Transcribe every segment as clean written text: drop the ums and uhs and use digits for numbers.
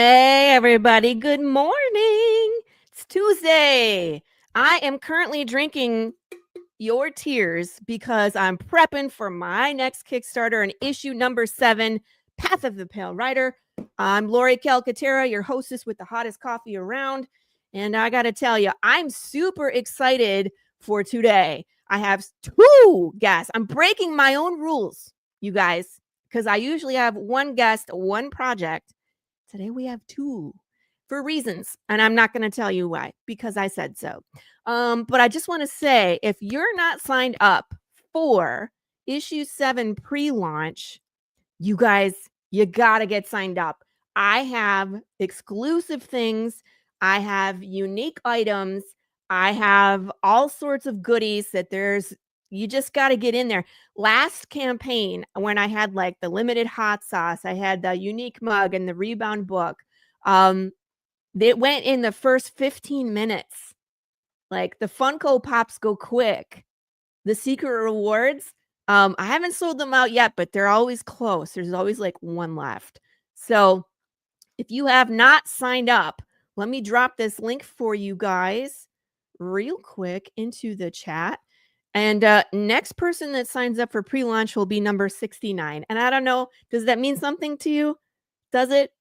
Hey, everybody. Good morning. It's Tuesday. I am currently drinking your tears because I'm prepping for my next Kickstarter and issue number 7, Path of the Pale Rider. I'm Laurie Calcaterra, your hostess with the hottest coffee around. And I got to tell you, I'm super excited for today. I have 2 guests. I'm breaking my own rules, you guys, because I usually have 1 guest, 1 project. Today we have 2 for reasons, and I'm not going to tell you why because I said so. But I just want to say, if you're not signed up for issue 7 pre-launch, you guys, you got to get signed up. I have exclusive things. I have unique items. I have all sorts of goodies that you just got to get in there. Last campaign, when I had like the limited hot sauce, I had the unique mug and the rebound book. It went in the first 15 minutes. Like the Funko Pops go quick. The secret rewards, I haven't sold them out yet, but they're always close. There's always like 1 left. So if you have not signed up, let me drop this link for you guys real quick into the chat. And next person that signs up for pre-launch will be number 69. And I don't know, does that mean something to you? Does it?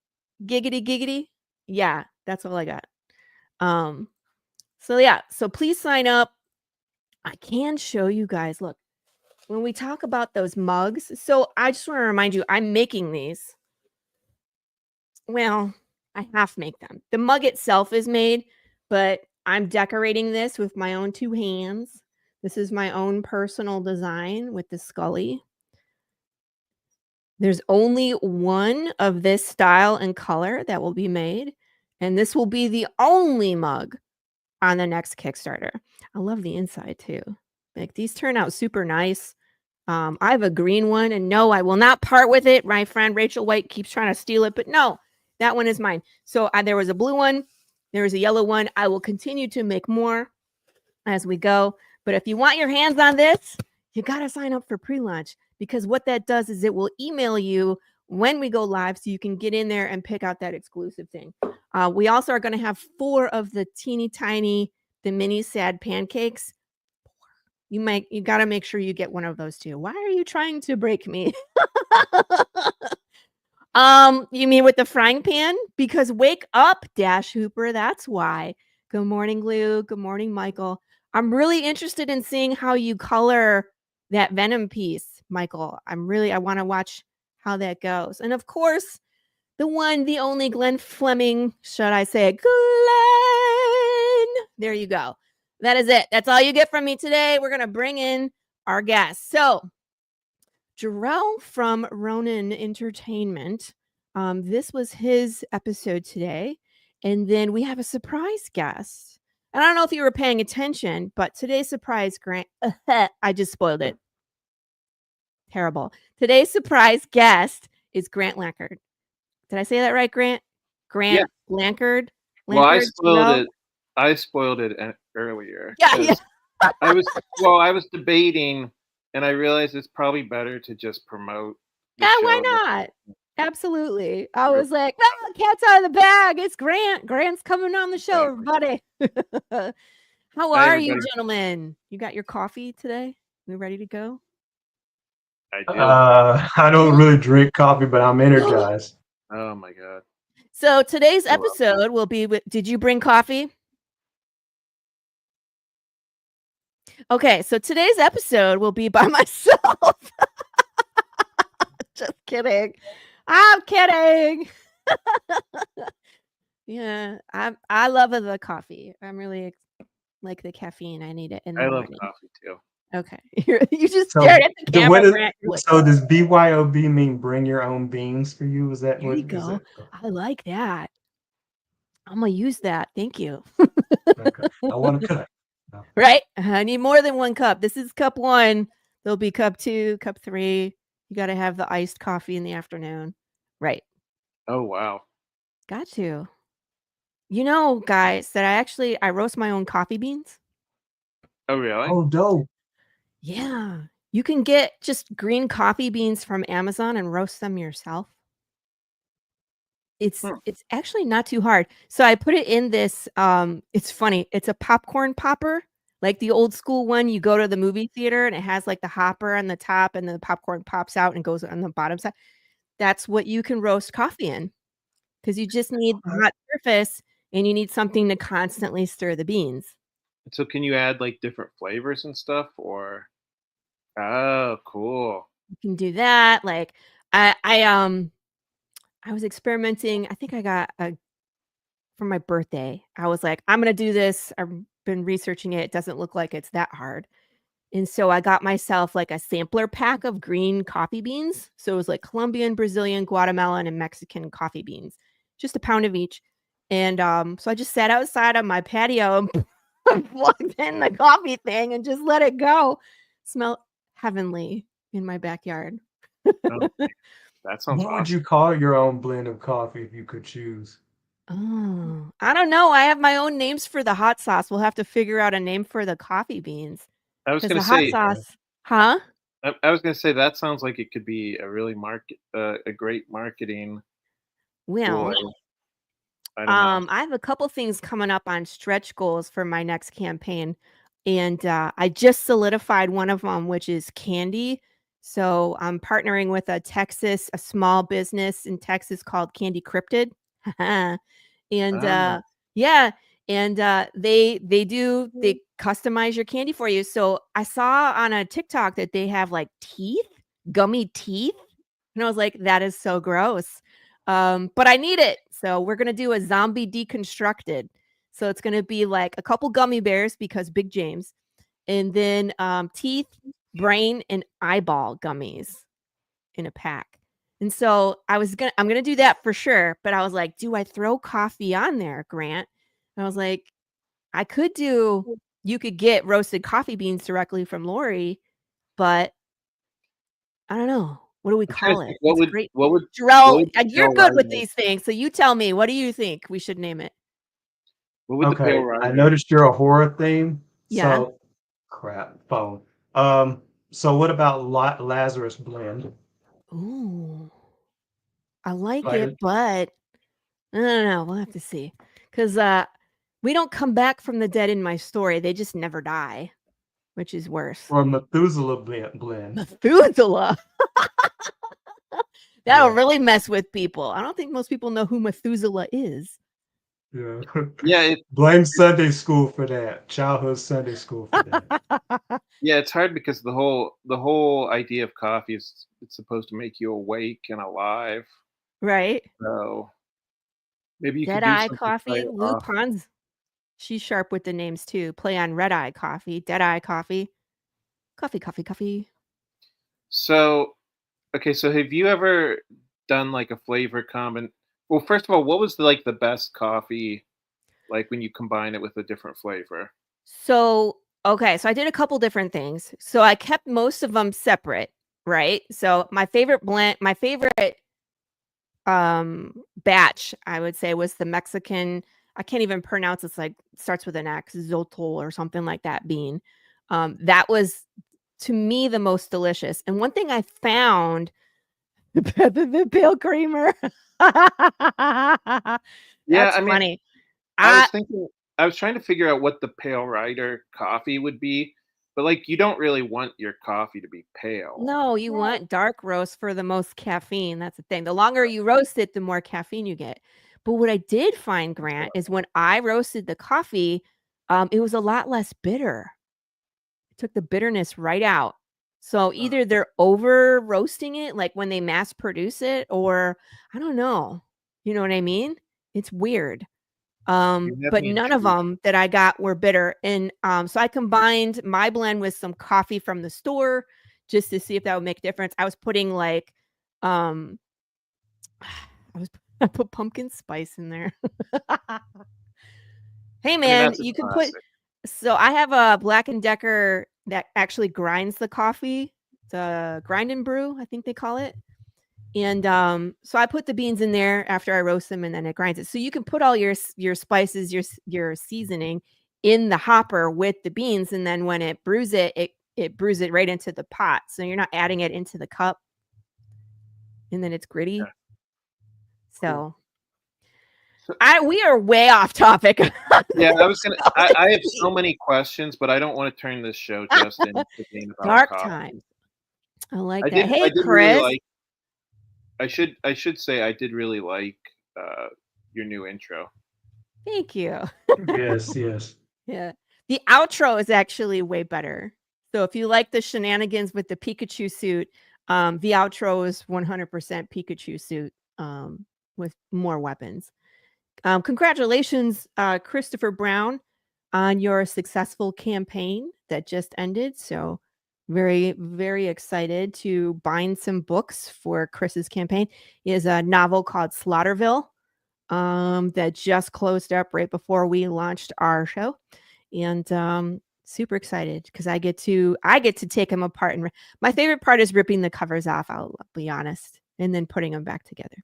Giggity giggity? Yeah, that's all I got. So please sign up. I can show you guys. Look, when we talk about those mugs, so I just want to remind you, I'm making these. Well, I half make them. The mug itself is made, but I'm decorating this with my own 2 hands. This is my own personal design with the Scully. There's only 1 of this style and color that will be made, and this will be the only mug on the next Kickstarter. I love the inside too. Like these turn out super nice. I have a green one, and no, I will not part with it. My friend Rachel White keeps trying to steal it, but no, that one is mine. So there was a blue one, there was a yellow one. I will continue to make more as we go. But if you want your hands on this, you got to sign up for pre-launch, because what that does is it will email you when we go live so you can get in there and pick out that exclusive thing. We also are going to have 4 of the teeny tiny, the mini sad pancakes. You got to make sure you get 1 of those too. Why are you trying to break me? You mean with the frying pan? Because wake up, Dash Hooper. That's why. Good morning, Lou. Good morning, Michael. I'm really interested in seeing how you color that Venom piece, Michael. I want to watch how that goes. And of course, the one, the only Glenn Fleming, should I say Glenn? There you go. That is it. That's all you get from me today. We're going to bring in our guests. So, Jarrell from Ronin Entertainment. This was his episode today. And then we have a surprise guest. And I don't know if you were paying attention, but today's surprise Grant, I just spoiled it. Terrible. Today's surprise guest is Grant Lankard. Did I say that right, Grant? Grant Lankard? Well, I spoiled it earlier. Yeah. I was debating, and I realized it's probably better to just promote. Yeah, why not? Absolutely. I was like, oh, cat's out of the bag. It's Grant. Grant's coming on the show, everybody. How are you, gentlemen? You got your coffee today? We ready to go? I do. I don't really drink coffee, but I'm energized. Oh my God. So today's episode will be with, did you bring coffee? Okay, so today's episode will be by myself. Just kidding. I'm kidding. Yeah, I love the coffee. I'm really like the caffeine. I need it in the morning. Love coffee too. Okay, you just stared at the camera. So does BYOB mean bring your own beans for you? Is that there what you go? I like that. I'm gonna use that. Thank you. Okay. I want a cup. Right? I need more than 1 cup. This is cup 1. There'll be cup 2, cup 3. You got to have the iced coffee in the afternoon. Right. Oh, wow. Got to. You know, guys, that I roast my own coffee beans. Oh, really? Oh, dope. Yeah. You can get just green coffee beans from Amazon and roast them yourself. It's actually not too hard. So I put it in this, it's funny, it's a popcorn popper, like the old school one. You go to the movie theater and it has like the hopper on the top and the popcorn pops out and goes on the bottom side. That's what you can roast coffee in, because you just need the hot surface and you need something to constantly stir the beans. So can you add like different flavors and stuff or oh, cool. You can do that. Like I was experimenting. I think I got a for my birthday. I was like, I'm gonna do this. I've been researching it. It doesn't look like it's that hard. And so I got myself like a sampler pack of green coffee beans. So it was like Colombian, Brazilian, Guatemalan, and Mexican coffee beans, just a pound of each. And so I just sat outside on my patio and plugged in the coffee thing and just let it go. Smell heavenly in my backyard. Oh, that sounds What would awesome. you call your own blend of coffee if you could choose? Oh, I don't know. I have my own names for the hot sauce. We'll have to figure out a name for the coffee beans I was because gonna the hot say sauce, huh? I was gonna say that sounds like it could be a really a great marketing ploy. Well, I don't know. I have a couple things coming up on stretch goals for my next campaign, and I just solidified one of them, which is candy. So I'm partnering with a small business in Texas called Candy Cryptid, and Ah, yeah, and they customize your candy for you. So I saw on a TikTok that they have like gummy teeth, and I was like, that is so gross. But I need it. So we're gonna do a zombie deconstructed. So it's gonna be like a couple gummy bears because Big James, and then teeth, brain, and eyeball gummies in a pack. And so I'm gonna do that for sure. But I was like, do I throw coffee on there, Grant? And I was like, I could do. You could get roasted coffee beans directly from Laurie, but I don't know. What do we I'm trying to call think it? It's great. what Jarrell, would the you're pale good with rider these things, so you tell me. What do you think we should name it? what would the pale Okay, I rider noticed you're a horror theme, Yeah. so crap phone. So what about Lazarus blend? Ooh, I like Like it, but I don't know. We'll have to see. Because we don't come back from the dead in my story. They just never die, which is worse. or Methuselah blend? Methuselah. That'll Yeah, really mess with people. I don't think most people know who Methuselah is. yeah. Yeah, it Blame Sunday school for that. Childhood Sunday school for that. yeah, it's hard because the whole idea of coffee is it's supposed to make you awake and alive. Right? So maybe you could Dead do Eye something play Coffee. it Lou off. Pons. She's sharp with the names too. Play on Red Eye Coffee, Dead Eye Coffee. Coffee, coffee, coffee. So okay, so have you ever done like a flavor combin well, first of all, what was like the best coffee like when you combine it with a different flavor? So, okay, so I did a couple different things. So I kept most of them separate, right? So my favorite batch, I would say, was the Mexican. I can't even pronounce, it's like starts with an X, Zotol or something like that bean. That was to me the most delicious. And one thing I found the pale creamer. Yeah, That's I mean, funny. I was I thinking I was trying to figure out what the pale rider coffee would be, but like you don't really want your coffee to be pale. No, you want dark roast for the most caffeine. That's the thing. The longer you roast it, the more caffeine you get. But what I did find, Grant, is when I roasted the coffee, it was a lot less bitter. It took the bitterness right out. So Huh. either they're over roasting it, like when they mass produce it, or I don't know. You know what I mean? It's weird. You have But me none of intrigued. them that I got were bitter, and, so I combined my blend with some coffee from the store just to see if that would make a difference. I was putting, like, um I put pumpkin spice in there. Hey, I mean, man, that's a you can put classic. so I have a Black& Decker that actually grinds the coffee. It's a grind and brew, I think they call it. And so I put the beans in there after I roast them, and then it grinds it. So you can put all your spices, your seasoning in the hopper with the beans, and then when it brews it brews it right into the pot. So you're not adding it into the cup, and then it's gritty. Yeah, cool. So We are way off topic. Yeah, I was gonna. I have so many questions, but I don't want to turn this show just into being about Dark coffee. time. I like I that. did. I Hey, did really Chris. like. I should say I did really like your new intro. Thank you. Yes, yes. Yeah. The outro is actually way better. So if you like the shenanigans with the Pikachu suit, the outro is 100% Pikachu suit with more weapons. Congratulations, Christopher Brown, on your successful campaign that just ended. So very, very excited to bind some books for Chris's campaign. He has a novel called Slaughterville that just closed up right before we launched our show, and super excited because I get to take them apart. And my favorite part is ripping the covers off. I'll be honest, and then putting them back together.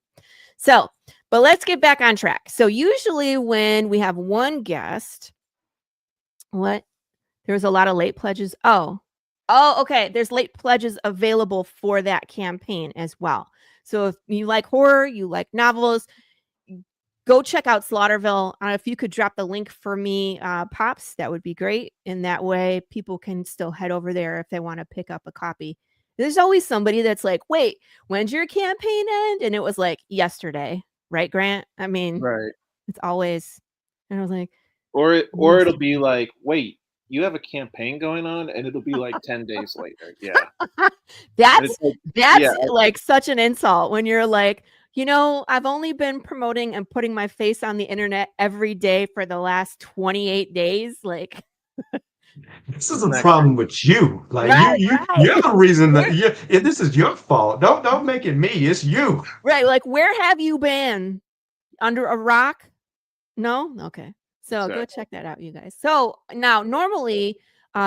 So, but let's get back on track. So usually when we have one guest, there's a lot of late pledges. Oh, okay. There's late pledges available for that campaign as well. So if you like horror, you like novels, go check out Slaughterville. If you could drop the link for me, Pops, that would be great. And that way people can still head over there if they want to pick up a copy. There's always somebody that's like, wait, when's your campaign end? And it was like yesterday, right, Grant? I mean, Right. it's always, and I was like, Or yes. it'll be like, wait, you have a campaign going on, and it'll be like 10 days later. Yeah. That's yeah. like such an insult when you're like, I've only been promoting and putting my face on the internet every day for the last 28 days. Like, This is a problem with you. Like right, you're the reason that this is your fault. Don't make it me. It's you. right. Like, where have you been? Under a rock? No? Okay. So go check that out, you guys. So now normally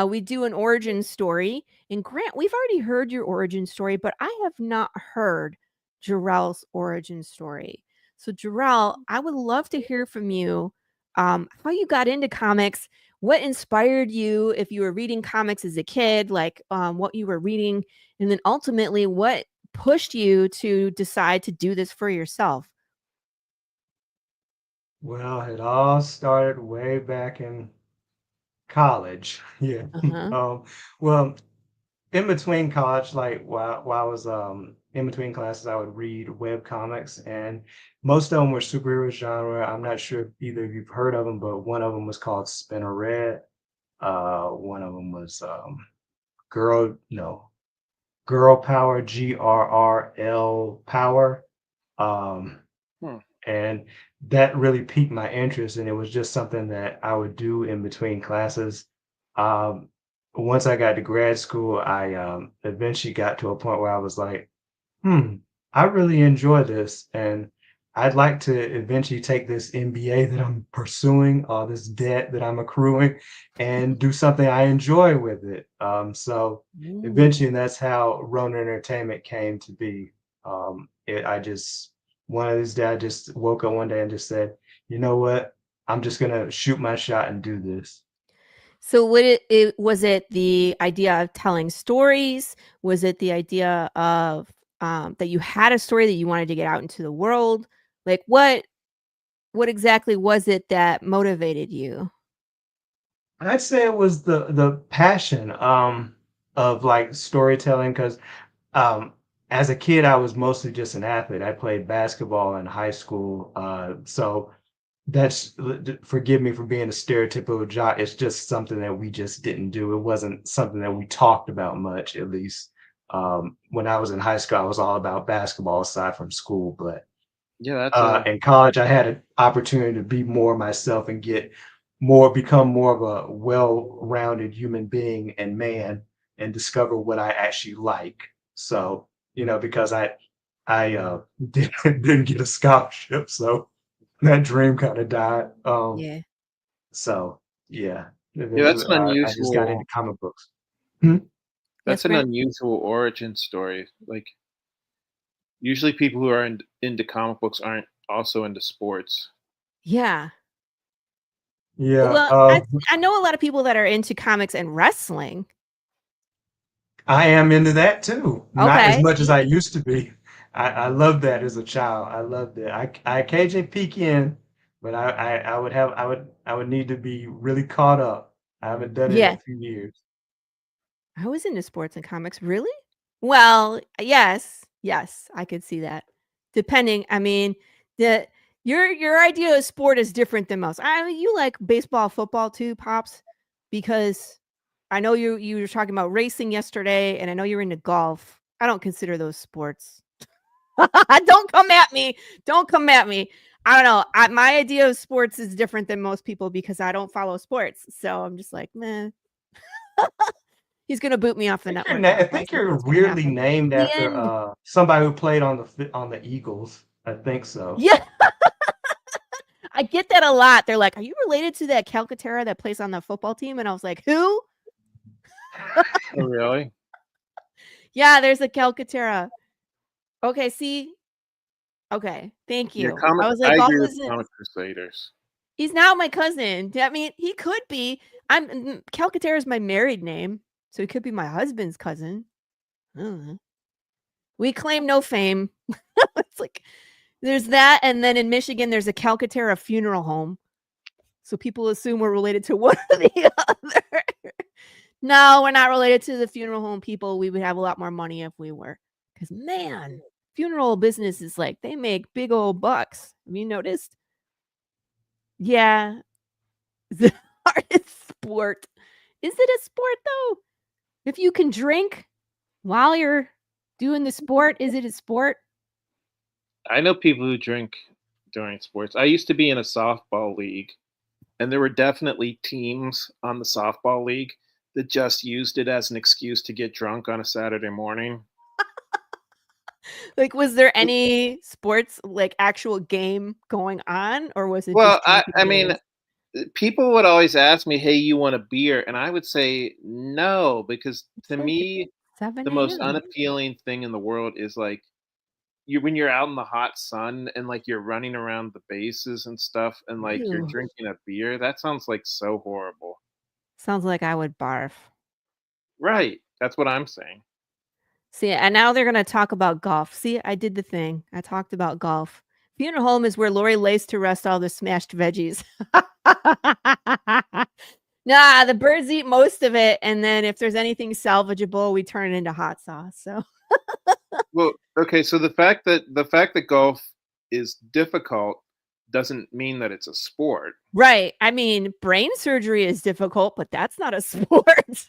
we do an origin story. And Grant, we've already heard your origin story, but I have not heard Jarrell's origin story. So Jarrell, I would love to hear from you how you got into comics, what inspired you if you were reading comics as a kid, like what you were reading, and then ultimately what pushed you to decide to do this for yourself. Well, it all started way back in college. Yeah. Uh-huh. Well, in between college, like while I was in between classes, I would read web comics, and most of them were superhero genre. I'm not sure if either of you've heard of them, but one of them was called Spinner Red. One of them was Girl, no, Girl Power, GRRL Power. Um, and that really piqued my interest, and it was just something that I would do in between classes. Um, Once I got to grad school, I eventually got to a point where I was like, I really enjoy this, and I'd like to eventually take this MBA that I'm pursuing, all this debt that I'm accruing, and do something I enjoy with it. So eventually, and that's how Ronin Entertainment came to be. I just one of these days, I just woke up one day and just said, you know what? I'm just gonna shoot my shot and do this. So was it the idea of telling stories? Was it the idea of that you had a story that you wanted to get out into the world? Like what exactly was it that motivated you? I'd say it was the passion of like storytelling because um as a kid I was mostly just an athlete. I played basketball in high school. So that's forgive me for being a stereotypical jock. It's just something that we just didn't do. It wasn't something that we talked about much, at least. When I was in high school, I was all about basketball aside from school. But Yeah, that's in college, I had an opportunity to be more myself and become more of a well-rounded human being and man, and discover what I actually like. So, because I didn't get a scholarship, so that dream kind of died. Yeah. So yeah, yeah, that's an I just got unusual into comic books. Hmm? Yes, that's an Grant? unusual origin story. Like usually people who are into comic books aren't also into sports. Yeah. Yeah, Well, I know a lot of people that are into comics and wrestling. I am into that too. Not as Okay. much as I used to be. I loved that as a child. I loved it. I occasionally peek in, but I would need to be really caught up. I haven't done it in Yeah. a few years. I was into sports and comics. Really? Well, yes. Yes, I could see that. Depending, I mean, the your idea of sport is different than most. I mean, you like baseball, football too, Pops, because I know you were talking about racing yesterday, and I know you're into golf. I don't consider those sports. Don't come at me. Don't come at me. I don't know. My idea of sports is different than most people because I don't follow sports. So I'm just like, meh. He's gonna boot me off the network now. I That's think you're what's gonna weirdly happen. named The after end. somebody who played on the Eagles. I think so. Yeah, I get that a lot. They're like, "Are you related to that Calcaterra that plays on the football team?" And I was like, "Who?" Oh, really? Yeah, there's a Calcaterra. Okay, see? Okay, thank Yeah, you. I was I like, agree golf with isn't Comic Crusaders. he's not my cousin. I mean, he could be. Calcaterra is my married name, so he could be my husband's cousin. I don't know. We claim no fame. It's like there's that, and then in Michigan, there's a Calcaterra funeral home. So people assume we're related to one or the other. No, we're not related to the funeral home people. We would have a lot more money if we were. Because man, funeral business is like they make big old bucks. Have you noticed? Yeah. The hardest sport. Is it a sport though? If you can drink while you're doing the sport, is it a sport? I know people who drink during sports. I used to be in a softball league, and there were definitely teams on the softball league that just used it as an excuse to get drunk on a Saturday morning. Like, was there any sports, like actual game going on, or was it Well, just drinking I mean, games? people would always ask me, "Hey, you want a beer?" And I would say no, because It's to like me, 7 the most AM. unappealing thing in the world is like you when you're out in the hot sun and like you're running around the bases and stuff and like you're Ew. drinking a beer. That sounds like so horrible. Sounds like I would barf. Right. That's what I'm saying. See, and now they're gonna talk about golf. See, I did the thing. I talked about golf. Funeral home is where Laurie lays to rest all the smashed veggies. Nah, the birds eat most of it, and then if there's anything salvageable, we turn it into hot sauce. So Well, okay, so the fact that golf is difficult doesn't mean that it's a sport. right. I mean, brain surgery is difficult, but that's not a sport.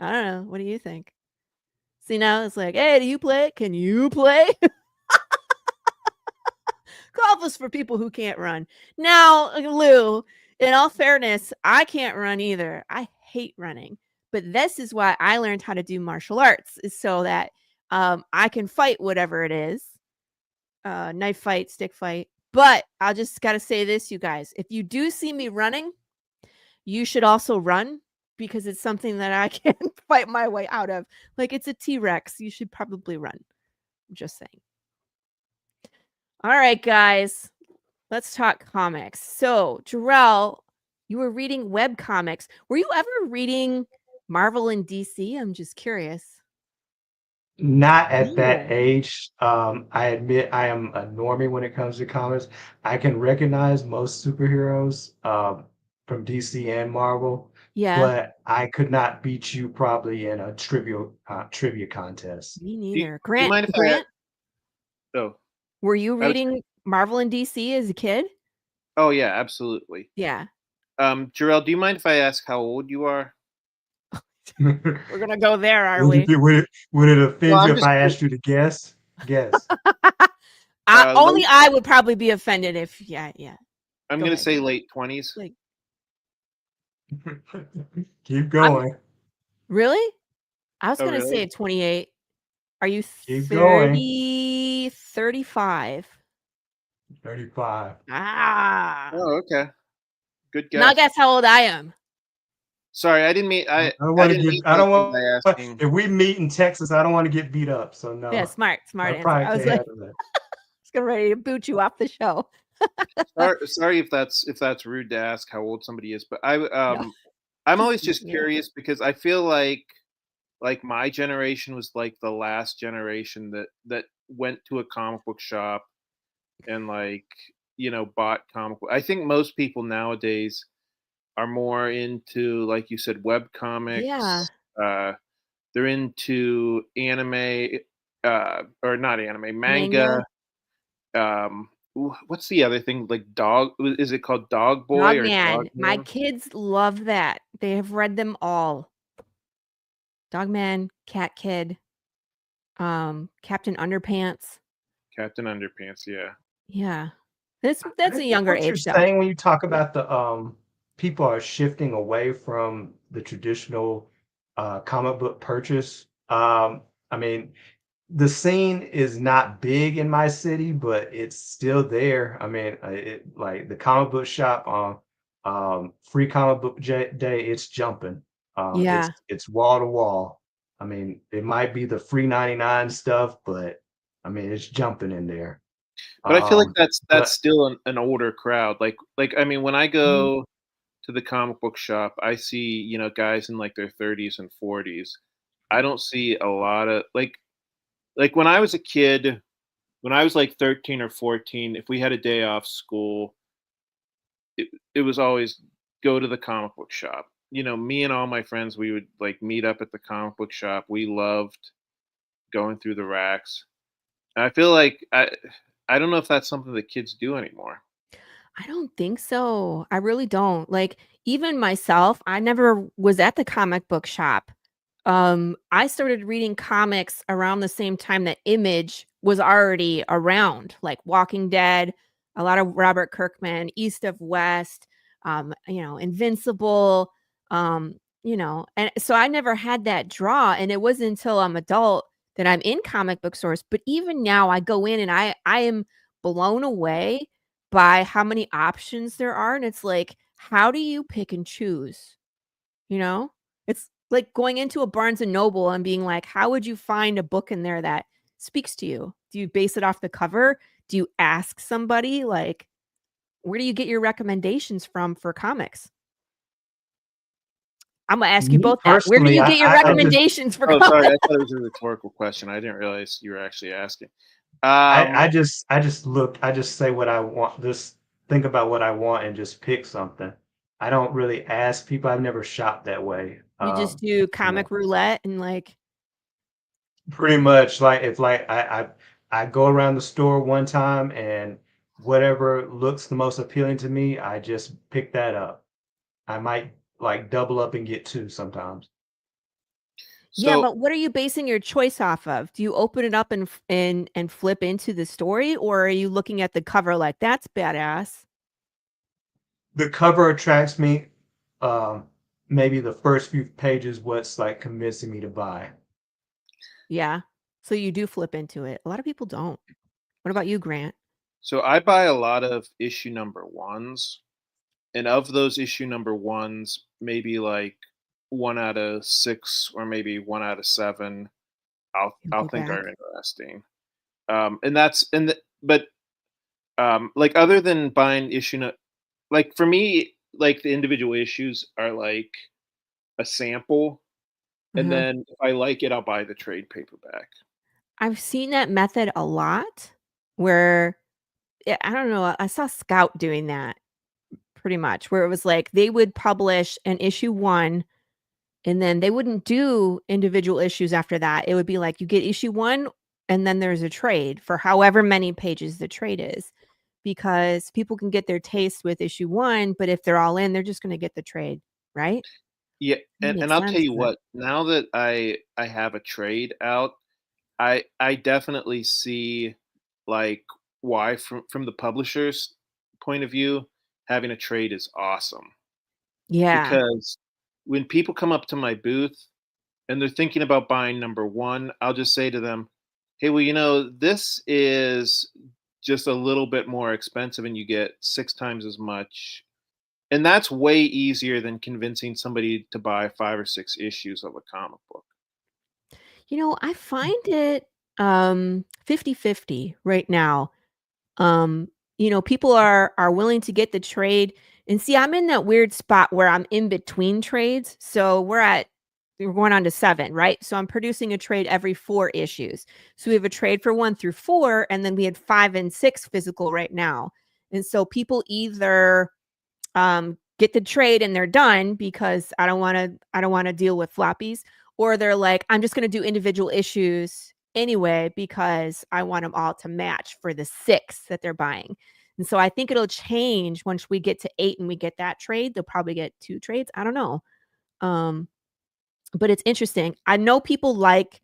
I don't know. What do you think? See, now it's like, hey, do you play? Can you play? Golf is for people who can't run. Now, Lou, in all fairness, I can't run either. I hate running. But this is why I learned how to do martial arts, is so that I can fight whatever it is, knife fight, stick fight. But I'll just got to say this, you guys. If you do see me running, you should also run because it's something that I can fight my way out of. Like it's a T-Rex. You should probably run. I'm just saying. All right, guys. Let's talk comics. So, Jarrell, you were reading web comics. Were you ever reading Marvel and DC? I'm just curious. Not at that No. age. I admit I am a normie when it comes to comics. I can recognize most superheroes from DC and Marvel, Yeah, but I could not beat you probably in a trivia contest. me Do you, neither. do you Grant, mind if I? Grant, Oh, were you I was. reading Marvel and DC as a kid? Oh yeah, absolutely. Yeah. Jarrell, do you mind if I ask how old you are? We're going to go there, are we? Would it Well, offend you I'm if just. I asked you to guess? Guess. Only Late. I would probably be offended if yeah. I'm Go gonna ahead. say late 20s. Like, Keep I'm going. really? I was Oh going to really? say 28. Are you Keep going. 30, 35? 35. Ah. Oh, okay. Good Now guess. guess how old I am. Sorry, I didn't mean I don't I want to didn't get. mean I don't anything by want. asking. If we meet in Texas, I don't want to get beat up. So Yeah, no, smart I answer. probably I was can't like, handle that. just getting ready to boot you off the show. Sorry if that's rude to ask how old somebody is, but No, I'm just always teasing just you. curious because I feel like my generation was like the last generation that went to a comic book shop and like bought comic book. I think most people nowadays are more into, like you said, web Yeah. comics. They're into anime, or not anime, Manga. manga. What's the other thing? Like dog? Is it called Dog Boy or Dogman. My Dogman? kids love that. They have read them all. Dogman, Cat Kid, Captain Underpants. Captain Underpants. Yeah. Yeah. That's I a get younger what you're age though. saying when you talk about the people are shifting away from the traditional comic book purchase. I mean, the scene is not big in my city, but it's still there. I mean, like the comic book shop on Free Comic Book Day, it's jumping. Yeah. It's wall to wall. I mean, it might be the free 99 stuff, but I mean, it's jumping in there. But I feel like Um, that's but still an older crowd. Like I mean, when I Mhm. go to the comic book shop, I see guys in like their 30s and 40s. I don't see a lot of like when I was a kid, when I was like 13 or 14, if we had a day off school, it was always go to the comic book shop. Me and all my friends, we would like meet up at the comic book shop. We loved going through the racks. And I feel like I don't know if that's something that kids do anymore. I don't think so. I really don't. Like, even myself, I never was at the comic book shop. I started reading comics around the same time that Image was already around, like Walking Dead, a lot of Robert Kirkman, East of West, Invincible, and so I never had that draw. And it wasn't until I'm adult that I'm in comic book stores. But even now I go in and I am blown away by how many options there are. And it's like, how do you pick and choose? You know? It's like going into a Barnes& and Noble and being like, "How would you find a book in there that speaks to you? Do you base it off the cover? Do you ask somebody? Like, where do you get your recommendations from for comics?" Imma ask you me both that. Where do personally, you I, get your I just recommendations for Oh, sorry, I comics? thought it was a rhetorical question. I didn't realize you were actually asking. I just say what I want, just think about what I want and just pick something. I don't really ask people. I've never shopped that way. You just do You know, comic roulette and, like pretty much like if like I go around the store one time and whatever looks the most appealing to me, I just pick that up. I might like double up and get two sometimes. yeah, So but what are you basing your choice off of? Do you open it up and f and flip into the story, or are you looking at the cover like, "That's badass"? The cover attracts me. Um, Maybe the first few pages, what's like convincing me to buy. Yeah. So you do flip into it. A lot of people don't. What about you, Grant? so I buy a lot of issue number ones, and of those issue number ones, maybe like 1 out of 6 or maybe 1 out of 7, You I'll go think back. are interesting. And that's and the, but like other than buying like for me, like the individual issues are like a sample, and Uh-huh. then if I like it, I'll buy the trade paperback. I've seen that method a lot where I don't know, I saw Scout doing that pretty much, where it was like they would publish an issue 1 and then they wouldn't do individual issues after that. It would be like you get issue 1 and then there's a trade for however many pages the trade is, because people can get their taste with issue 1, but if they're all in, they're just gonna get the trade, right? Yeah, That and makes I'll tell sense, you but what, now that I have a trade out, I definitely see like why from the publisher's point of view, having a trade is awesome. yeah. Because when people come up to my booth and they're thinking about buying number 1, I'll just say to them, "Hey, well, this is just a little bit more expensive and you get 6 times as much." And that's way easier than convincing somebody to buy 5 or 6 issues of a comic book. I find it 50-50 right now. People are willing to get the trade. And see, I'm in that weird spot where I'm in between trades. So we're going on to 7, right? So I'm producing a trade every 4 issues. So we have a trade for 1 through 4, and then we had 5 and 6 physical right now. And so people either get the trade and they're done because I don't want to deal with floppies, or they're like, I'm just going to do individual issues anyway because I want them all to match for the 6 that they're buying. And so I think it'll change once we get to 8 and we get that trade. They'll probably get 2 trades. I don't know. But it's interesting. I know people like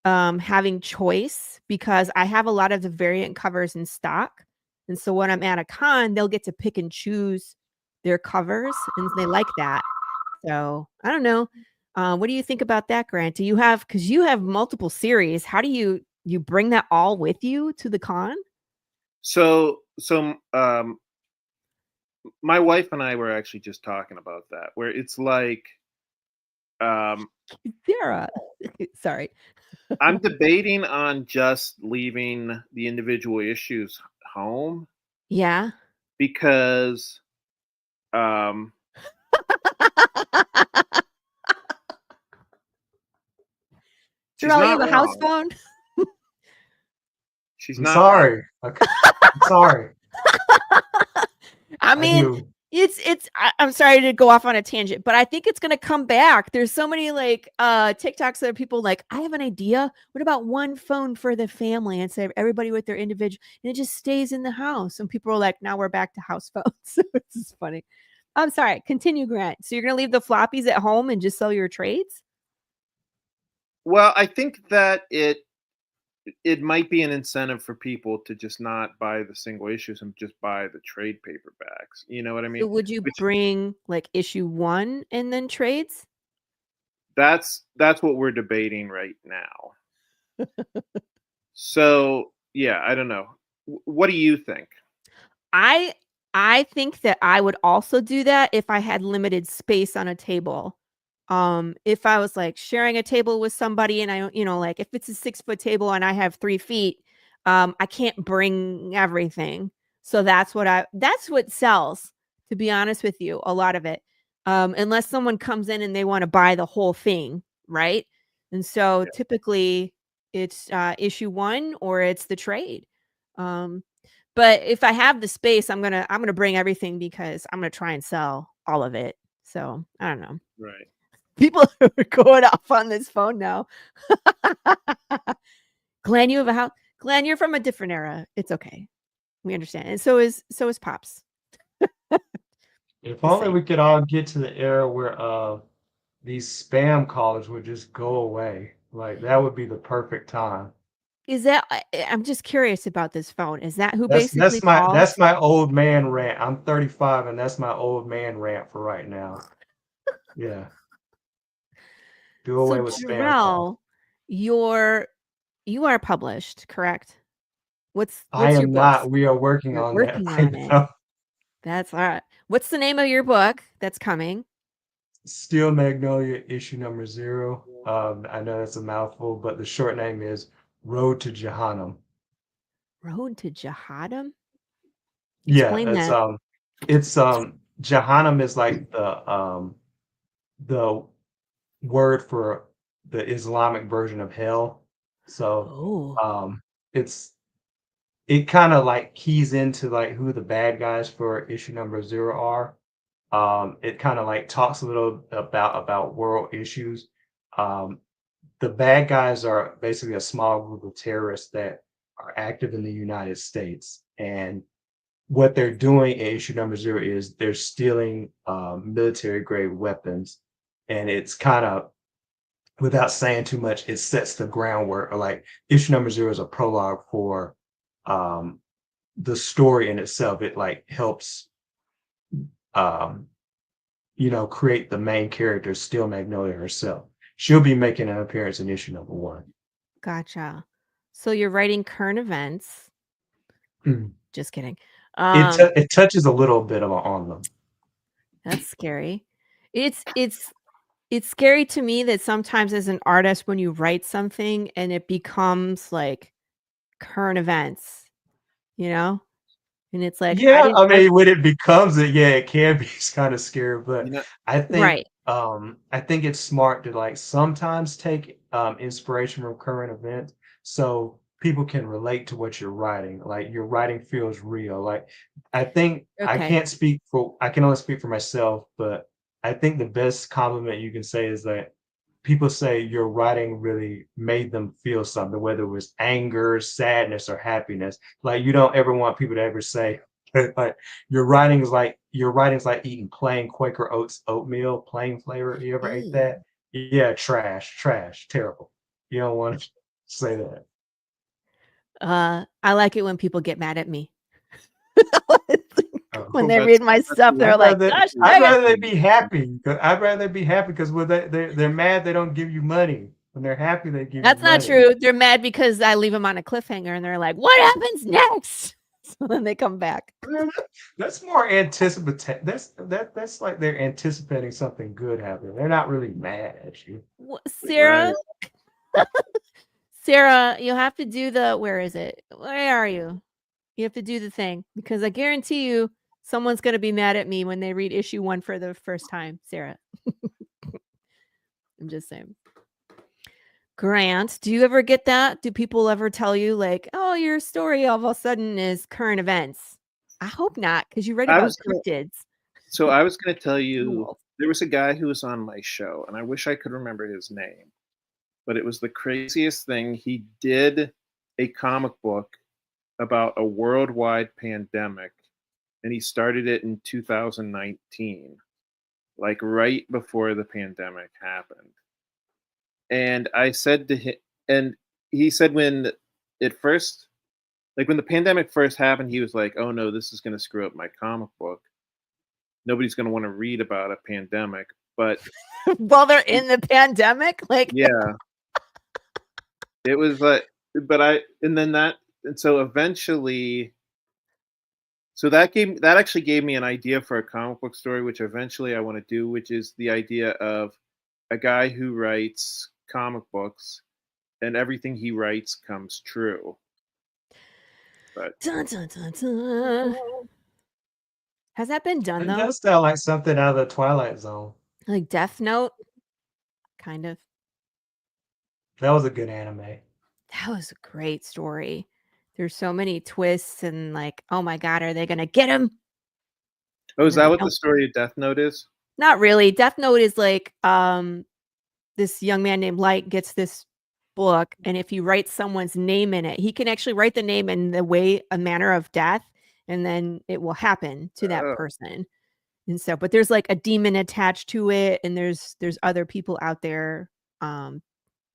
having choice because I have a lot of the variant covers in stock. And so when I'm at a con, they'll get to pick and choose their covers, and they like that. So I don't know. What do you think about that, Grant? Do you have, because you have multiple series, how do you bring that all with you to the con? So my wife and I were actually just talking about that, where it's like, Sarah, sorry. I'm debating on just leaving the individual issues home Yeah. because she's Jarrell, you not have a house wrong. phone? She's I'm not sorry. Okay. I'm sorry. I mean, do. I'm sorry to go off on a tangent, but I think it's going to come back. There's so many like TikToks that are people like, I have an idea. What about one phone for the family instead of everybody with their individual, and it just stays in the house? And people are like, now we're back to house phones. So it's just funny. I'm sorry. Continue, Grant. So you're going to leave the floppies at home and just sell your trades? Well, I think that it might be an incentive for people to just not buy the single issues and just buy the trade paperbacks. You know what I So mean? would you Which bring like issue 1 and then trades? that's what we're debating right now. So yeah, I don't know. What do you think? I think that I would also do that if I had limited space on a table. If I was like sharing a table with somebody and I, like if it's a 6-foot table and I have 3 feet, I can't bring everything. So that's what sells, to be honest with you, a lot of it. Unless someone comes in and they want to buy the whole thing, right? And so Yeah. typically it's issue 1 or it's the trade. But if I have the space, I'm gonna bring everything because I'm gonna try and sell all of it. So I don't know. Right. People are going off on this phone now. Glenn, you have a house. Glenn, you're from a different era. It's okay. We understand. And so is Pops. If Just only saying. we could all get to the era where these spam callers would just go away. Like that would be the perfect time. Is that I'm just curious about this phone. Is that who That's basically that's my calls? that's my old man rant. I'm 35 and that's my old man rant for right now. Yeah. Do So away with spam calls. Jarrell, you are published, correct? I What's your am books? not. We are working You're on that working right on it. now. That's all right. What's the name of your book that's coming? Steel Magnolia issue number 0. I know that's a mouthful, but the short name is Road to Jahannam. Road to Jihadam? Yeah, Explain that's that. it's Jahannam is like the word for the Islamic version of hell. So Oh, it's it kind of like keys into like who the bad guys for issue number 0 are. It kind of like talks a little about world issues. Um, the bad guys are basically a small group of terrorists that are active in the United States, and what they're doing in issue number 0 is they're stealing military grade weapons, and it's kind of, without saying too much, it sets the groundwork. Or like issue number 0 is a prologue for um, the story in itself. It like helps um, create the main character, Steel Magnolia herself. She'll be making an appearance in issue number 1. gotcha. So you're writing current events. Mm. Just kidding. It touches a little bit on them. That's scary. It's scary to me that sometimes as an artist, when you write something and it becomes like current events, you know? And it's like, Yeah, I mean, when it becomes it, yeah, it can be kind of scary, You but know, right. I think it's smart to like sometimes take inspiration from current events. So people can relate to what you're writing. Like your writing feels real. Like I think I Okay. can only speak for myself, but I think the best compliment you can say is that people say your writing really made them feel something, whether it was anger, sadness, or happiness. Like you don't ever want people to ever say, like your writing's like eating plain Quaker Oats oatmeal, plain flavor. You ever ate Ew. that? Yeah, trash, terrible. You don't want to say that. I like it when people get mad at me. Oh. When they That's read my that's stuff, they're I'd like, rather "Gosh I'd dang it." rather they be happy. I'd rather they be happy because when they're mad, they don't give you money. When they're happy, they give you That's not money. true. They're mad because I leave them on a cliffhanger and they're like, "What happens next?" So then they come back. That's more anticipatory. That's like they're anticipating something good happening. They're not really mad at you. Sarah, right. Sarah, you have to do the where is it? Where are you? You have to do the thing because I guarantee you someone's going to be mad at me when they read issue 1 for the first time, Sarah. I'm just saying. Grant, do you ever get that? Do people ever tell you like, "Oh, your story all of a sudden is current events"? I hope not because you write I about was gonna cryptids. So I was gonna tell you Cool. there was a guy who was on my show, and I wish I could remember his name, but it was the craziest thing. He did a comic book about a worldwide pandemic, and he started it in 2019, like right before the pandemic happened. And I said to him, and he said when it first, like when the pandemic first happened, he was like, "Oh no, this is going to screw up my comic book. Nobody's going to want to read about a pandemic." But While they're in the pandemic, like yeah, it was like, but and then and so eventually, so that actually gave me an idea for a comic book story, which eventually I want to do, which is the idea of a guy who writes comic books and everything he writes comes true. But dun, dun, dun, dun. Has that been done It though? does sound like something out of the Twilight Zone. Like Death Note? Kind of. That was a good anime. That was a great story. There's so many twists and like, oh my god, are they gonna get him? oh, And is then that they what the don't. story of Death Note is? Not really. Death Note is like this young man named Light gets this book, and if he writes someone's name in it, he can actually write the name in the way a manner of death, and then it will happen to that Oh, person. And so, but there's like a demon attached to it, and there's other people out there. Um,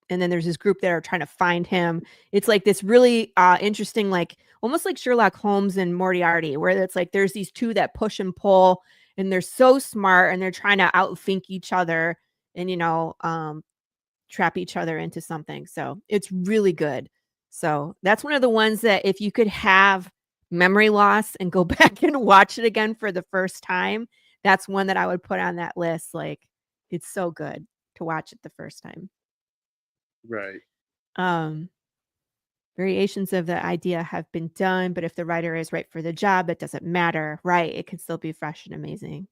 and then there's this group that are trying to find him. It's like this really interesting, like almost like Sherlock Holmes and Moriarty, where it's like there's these two that push and pull, and they're so smart, and they're trying to outthink each other, and trap each other into something. So it's really good. So that's one of the ones that if you could have memory loss and go back and watch it again for the first time, that's one that I would put on that list. Like it's so good to watch it the first time. right. Um, Variations of the idea have been done, but if the writer is right for the job, it doesn't matter, right? It can still be fresh and amazing.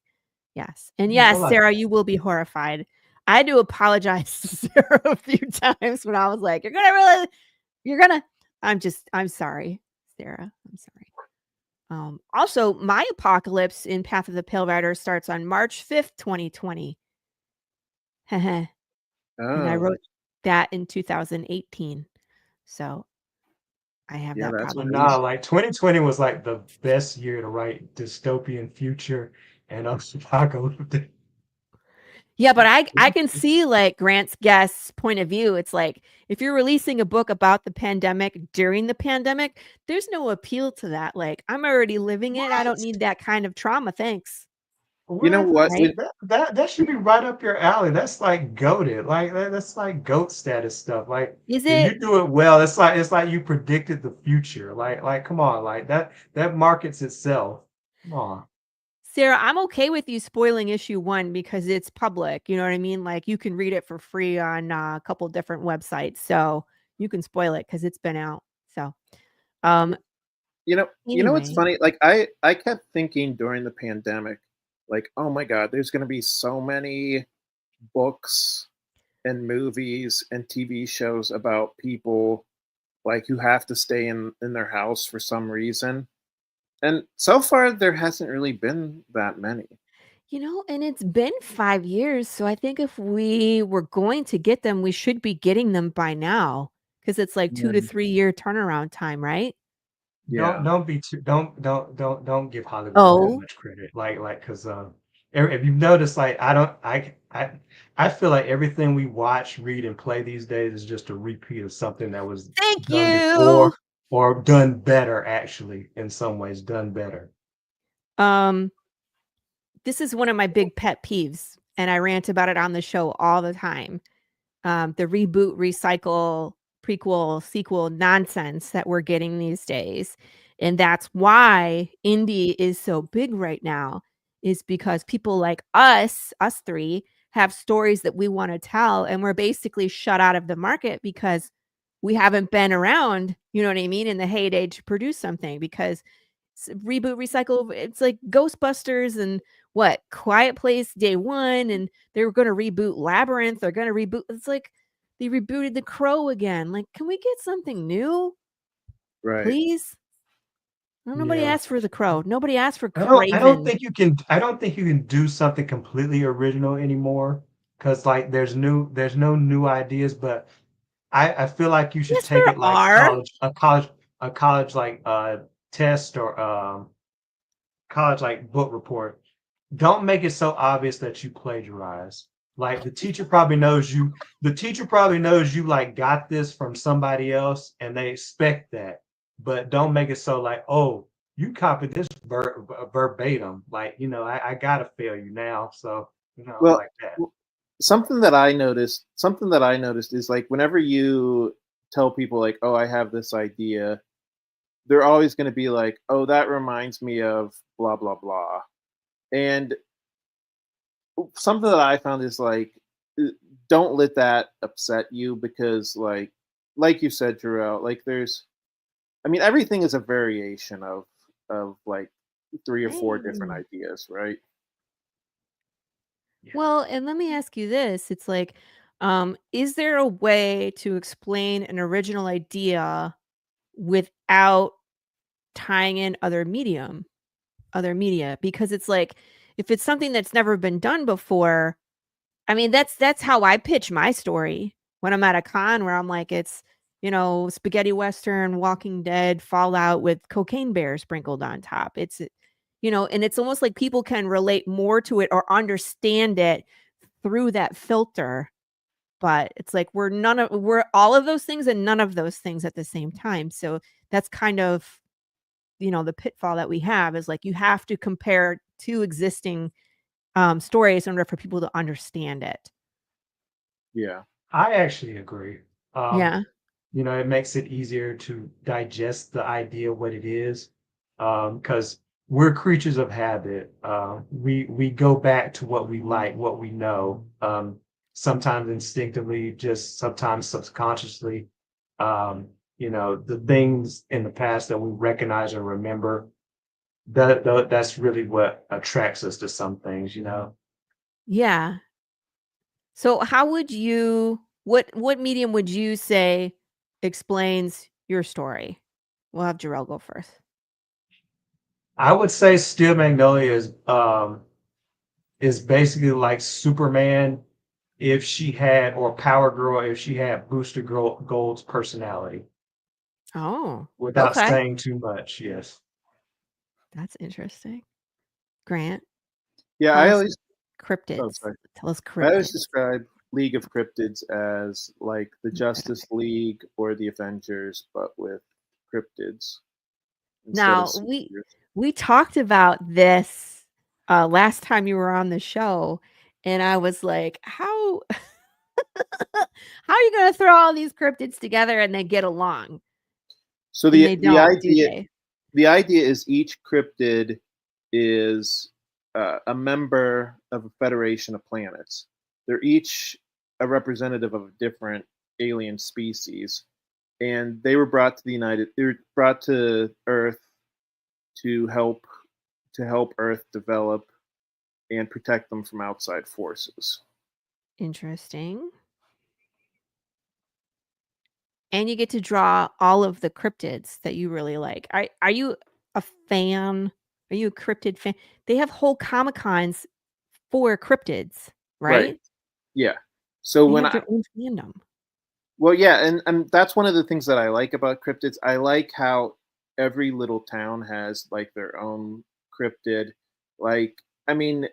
Yes. And I yes, like Sarah, that. you will be horrified. I had to apologize to Sarah a few times when I was like, you're gonna, I'm sorry, Sarah. I'm sorry. Also, my apocalypse in Path of the Pale Rider starts on March 5th, 2020. And I Oh, wrote that in 2018. So I have yeah, that that's But problem nah, too. crazy. like 2020 was like the best year to write dystopian future and apocalyptic. Yeah, but I can see like Grant's guest's point of view. It's like if you're releasing a book about the pandemic during the pandemic, there's no appeal to that. Like I'm already living it. I don't What? need that kind of trauma. Thanks. You know What? what? Right? That should be right up your alley. That's like goated. Like that's like goat status stuff. Like Is if it? you do it well, it's like you predicted the future. Like come on, like that markets itself. Come on. Sarah, I'm okay with you spoiling issue 1 because it's public. You know what I mean? Like you can read it for free on a couple different websites. So you can spoil it because it's been out. So um You know what's anyway. funny? Like I kept thinking during the pandemic, like, oh my God, there's gonna be so many books and movies and TV shows about people like who have to stay in their house for some reason. And so far there hasn't really been that many. And it's been 5 years, so I think if we were going to get them, we should be getting them by now, because it's like 2 to Yeah. 3 year turnaround time, right? Yeah. Don't be too don't give Hollywood that Oh, much credit. Because if you've noticed, like I feel like everything we watch, read, and play these days is just a repeat of something that was thank done you. before or done better, actually, in some ways, done better. Um, this is one of my big pet peeves, and I rant about it on the show all the time. The reboot, recycle, prequel, sequel nonsense that we're getting these days. And that's why indie is so big right now, is because people like us three, have stories that we want to tell. And we're basically shut out of the market because we haven't been around, you know what I mean, in the heyday to produce something. Because reboot, recycle, it's like Ghostbusters and what, Quiet Place Day One, and they were going to reboot Labyrinth. They're going to reboot. It's like they rebooted The Crow again. Like, can we get something new, Right. please? No, nobody Yeah. asked for The Crow. Nobody asked for I don't Craven. think I don't think you can do something completely original anymore because like there's no new ideas, but I feel like you should Yes, take there it like are. a college like test or college like book report. Don't make it so obvious that you plagiarize. Like the teacher probably knows you like got this from somebody else and they expect that. But don't make it so like, oh, you copied this verbatim. Like, I gotta fail you now. So, Well, like that. something that I noticed is like whenever you tell people like, "Oh, I have this idea," they're always going to be like, "Oh, that reminds me of blah blah blah." And something that I found is like, uh, don't let that upset you because like you said, Jarrell, like there's, I mean, everything is a variation of like three or four different Dang. ideas, right? Yeah. Well, and let me ask you this. It's like, is there a way to explain an original idea without tying in other media? Because it's like, if it's something that's never been done before, I mean, that's how I pitch my story when I'm at a con where I'm like, it's, spaghetti western, Walking Dead, Fallout with cocaine bear sprinkled on top. And it's almost like people can relate more to it or understand it through that filter. But it's like we're all of those things and none of those things at the same time. So that's kind of, the pitfall that we have, is like you have to compare two existing stories in order for people to understand it. Yeah. I actually agree. Um, Yeah. it makes it easier to digest the idea what it is, because we're creatures of habit. We go back to what we like, what we know, sometimes instinctively, just sometimes subconsciously. The things in the past that we recognize and remember, that's really what attracts us to some things. Yeah. So how would you what medium would you say explains your story? We'll have Jarrell go first. I would say Steel Magnolia is basically like Superman if she had, or Power Girl if she had Gold's personality, Oh, without okay. saying too much. Yes. That's interesting. Grant, Yeah, tell I us always oh cryptids. sorry. Tell us I always cryptids. describe League of Cryptids as like the Justice League or the Avengers, but with cryptids instead of Now, we superheroes. we talked about this last time you were on the show, and I was like, how how are you going to throw all these cryptids together and they get along? So And the they the don't, do idea they? the idea is each cryptid is a member of a federation of planets. They're each a representative of a different alien species, and they were brought to the United. They were brought to Earth to help Earth develop and protect them from outside forces. Interesting. and you get to draw all of the cryptids that you really like. Are you a fan? Are you a cryptid fan? They have whole Comic Cons for cryptids, right? Yeah. So They when have their own fandom. well, yeah, and that's one of the things that I like about cryptids. I like how every little town has like their own cryptid. Like, I mean,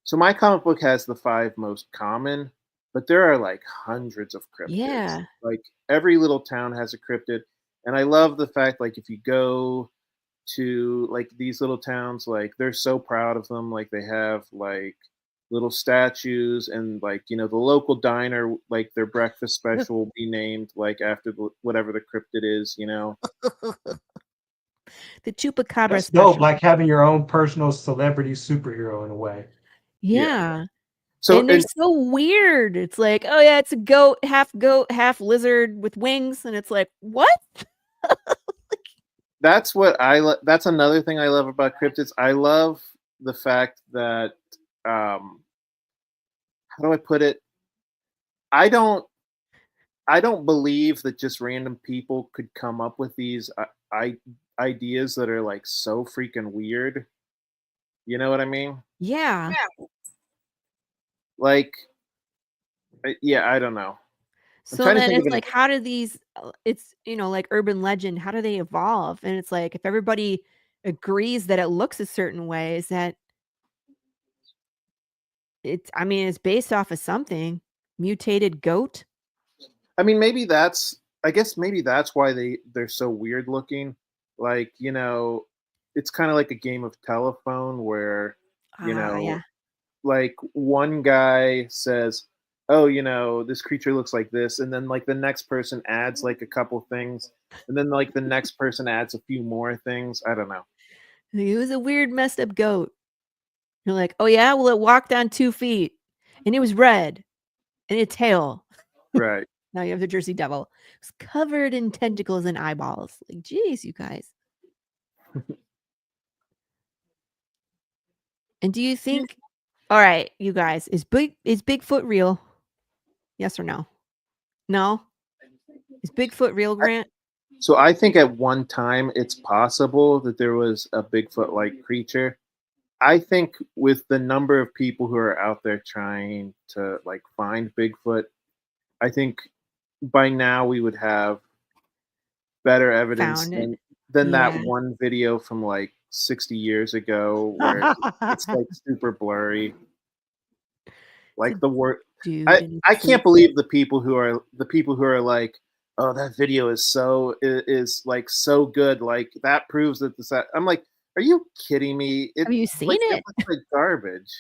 so my comic book has the 5 most common, but there are like hundreds of cryptids. Yeah. Like every little town has a cryptid, and I love the fact like if you go to like these little towns, like they're so proud of them. Like they have like little statues, and like the local diner, like their breakfast special will be named like after whatever the cryptid is. The Chupacabra That's dope, special. like having your own personal celebrity superhero in a way. Yeah. Yeah. So And they're so weird. It's like, oh yeah, it's a goat, half lizard with wings, and it's like, what? that's what that's another thing I love about cryptids. I love the fact that how do I put it? I don't I don't believe that just random people could come up with these ideas that are like so freaking weird. You know what I mean? Yeah. Like, yeah, I don't know. I'm So trying to then think of it's an. like, how do these? It's like urban legend. How do they evolve? And it's like, if everybody agrees that it looks a certain way, is that it's? I mean, it's based off of something. Mutated goat. I mean, maybe that's. I guess maybe that's why they're so weird looking. Like, it's kind of like a game of telephone where, you Ah, know, yeah. like one guy says, "Oh, this creature looks like this," and then like the next person adds like a couple things, and then like the next person adds a few more things. I don't know. It was a weird, messed up goat. You're like, oh yeah, well it walked on 2 feet, and it was red, and its tail. Right. Now you have the Jersey Devil. It was covered in tentacles and eyeballs. Like, geez, you guys. And do you think? All right, you guys, is Bigfoot real? Yes or no? No. Is Bigfoot real, Grant? So I think at one time it's possible that there was a Bigfoot-like creature. I think with the number of people who are out there trying to like find Bigfoot, I think by now we would have better evidence Found it. than that Yeah. one video from like 60 years ago where it's like super blurry. It's Like a the word dude in I a suit. can't believe the people who are like, "Oh, that video is like so good. Like that proves that this." I'm like, "Are you kidding me? Have you seen It it? looks like garbage."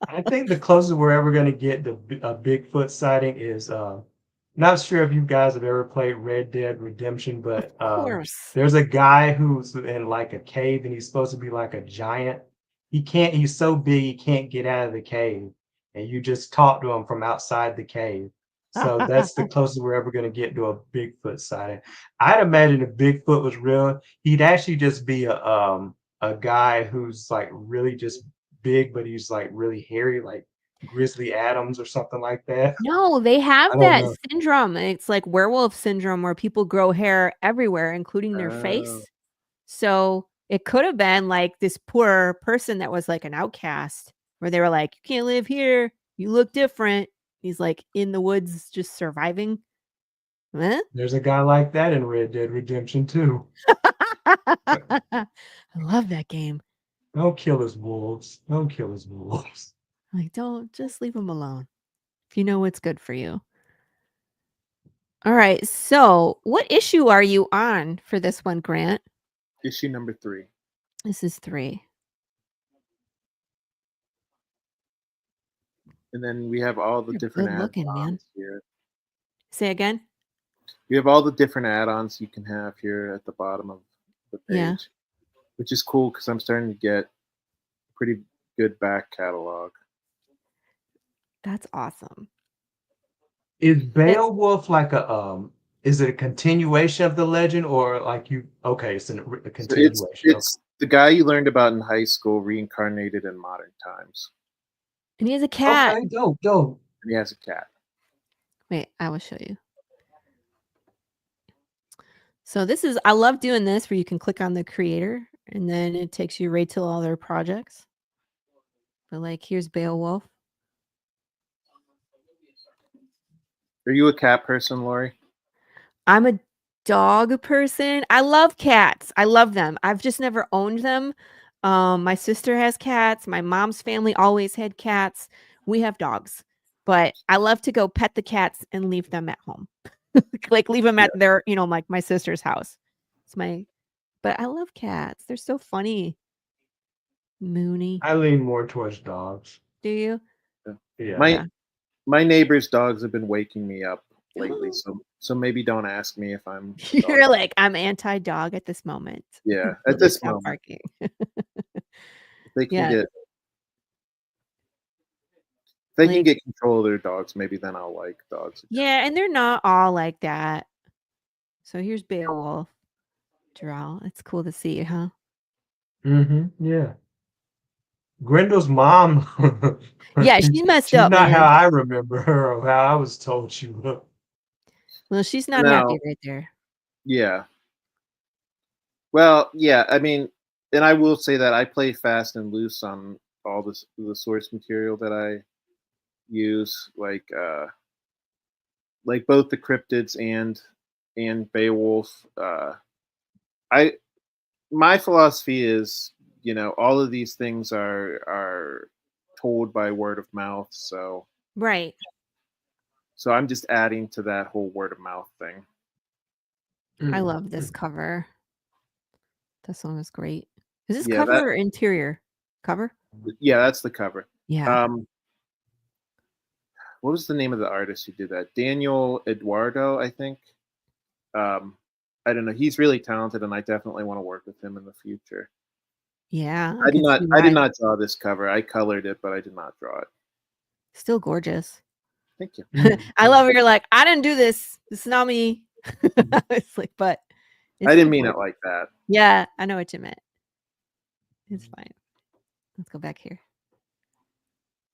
I think the closest we're ever going to get to a Bigfoot sighting is not sure if you guys have ever played Red Dead Redemption, Of but course. there's a guy who's in like a cave and he's supposed to be like a giant. He's so big he can't get out of the cave, and you just talk to him from outside the cave. So that's the closest we're ever going to get to a Bigfoot sighting. I'd imagine if Bigfoot was real, he'd actually just be a guy who's like really just big, but he's like really hairy, like Grizzly Adams or something like that. No, they have I don't that know. syndrome. It's like werewolf syndrome where people grow hair everywhere, including their Oh, face. So it could have been like this poor person that was like an outcast, where they were like, "You can't live here. You look different." He's like in the woods just surviving. Huh? There's a guy like that in Red Dead Redemption too. I love that game. Don't kill his wolves. Don't kill his wolves. Like, don't just leave him alone if you know what's good for you. All right. So, what issue are you on for this one, Grant? issue number 3. This is 3. And then we have all the You're different good looking, man. add-ons here. Say again? We have all the different add-ons you can have here at the bottom of the Yeah. page, which is cool because I'm starting to get pretty good back catalog. That's awesome. Is It's Beowulf like is it a continuation of the legend or like you okay, it's a So continuation. it's the guy you learned about in high school reincarnated in modern times, and he has a cat. Okay, dope. and he has a cat. Wait, I will show you. So this is, I love doing this where you can click on the creator and then it takes you right to all their projects. But like, here's Beowulf. Are you a cat person, Laurie? I'm a dog person. I love cats. I love them. I've just never owned them. My sister has cats. My mom's family always had cats. We have dogs, but I love to go pet the cats and leave them at home. Like leave them Yeah. at their, like my sister's house. But I love cats. They're so funny. Moony. I lean more towards dogs. Do you? Yeah. My Yeah. my neighbor's dogs have been waking me up lately, so maybe don't ask me if I'm a dog. You're like, I'm anti-dog at this moment. Yeah, Until at they this stop moment, barking. if they can Yeah. get if they can Like, get control of their dogs, maybe then I'll like dogs again. yeah, and they're not all like that. So here's Beowulf. Jarrell. It's cool to see, huh? Yeah. Grendel's mom, Yeah, she's messed she's up, not how man. I remember her or how I was told she looked. Well, she's not Now, happy right there. yeah. Well, yeah, I mean, and I will say that I play fast and loose on all the source material that I use, like both the cryptids and Beowulf. I My philosophy is, all of these things are told by word of mouth, Right. so I'm just adding to that whole word of mouth thing. I Mm. love this cover. This one is great. Is this Yeah, cover or interior? Cover? yeah, that's the cover. Yeah. What was the name of the artist who did that? Daniel Eduardo, I think. Um, I don't know. He's really talented, and I definitely want to work with him in the future. Yeah, I I did can not. see I did why. not draw this cover. I colored it, but I did not draw it. Still gorgeous. Thank you. I love it. You're like, I didn't do this. This is not me. It's like, but it's I still didn't mean it gorgeous. like that. Yeah, I know what you meant. It's fine. Let's go back here.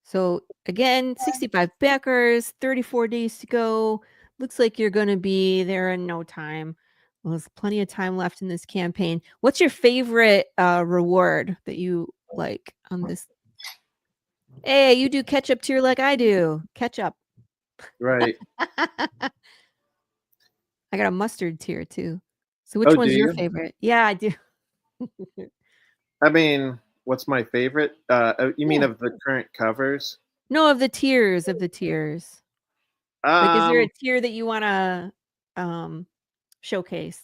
So again, 65 backers, 34 days to go. Looks like you're going to be there in no time. Well, there's plenty of time left in this campaign. What's your favorite reward that you like on this? Hey, you do ketchup tier like I do. Ketchup. Right. I got a mustard tier too. So which Oh, do one's your you? favorite? Yeah, I do. I mean, what's my favorite? You mean Yeah. of the current covers? No, of the tiers, of the tiers. Like, is there a Um, tier that you want to showcase?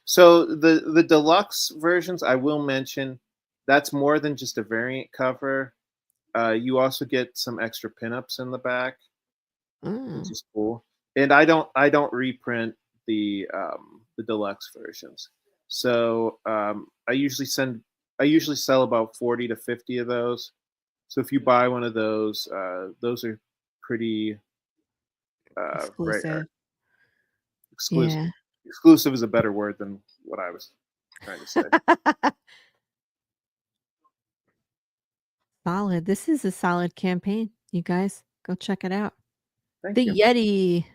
so the deluxe versions, I will mention, that's more than just a variant cover. You also get some extra pinups in the back, which Mm, is cool. And I don't reprint the deluxe versions. So I usually sell about 40 to 50 of those. So if you buy one of those are pretty rare. exclusive. Exclusive. Yeah. Exclusive is a better word than what I was trying to say. Solid. This is a solid campaign. You guys go check it out. Thank The you. Yeti.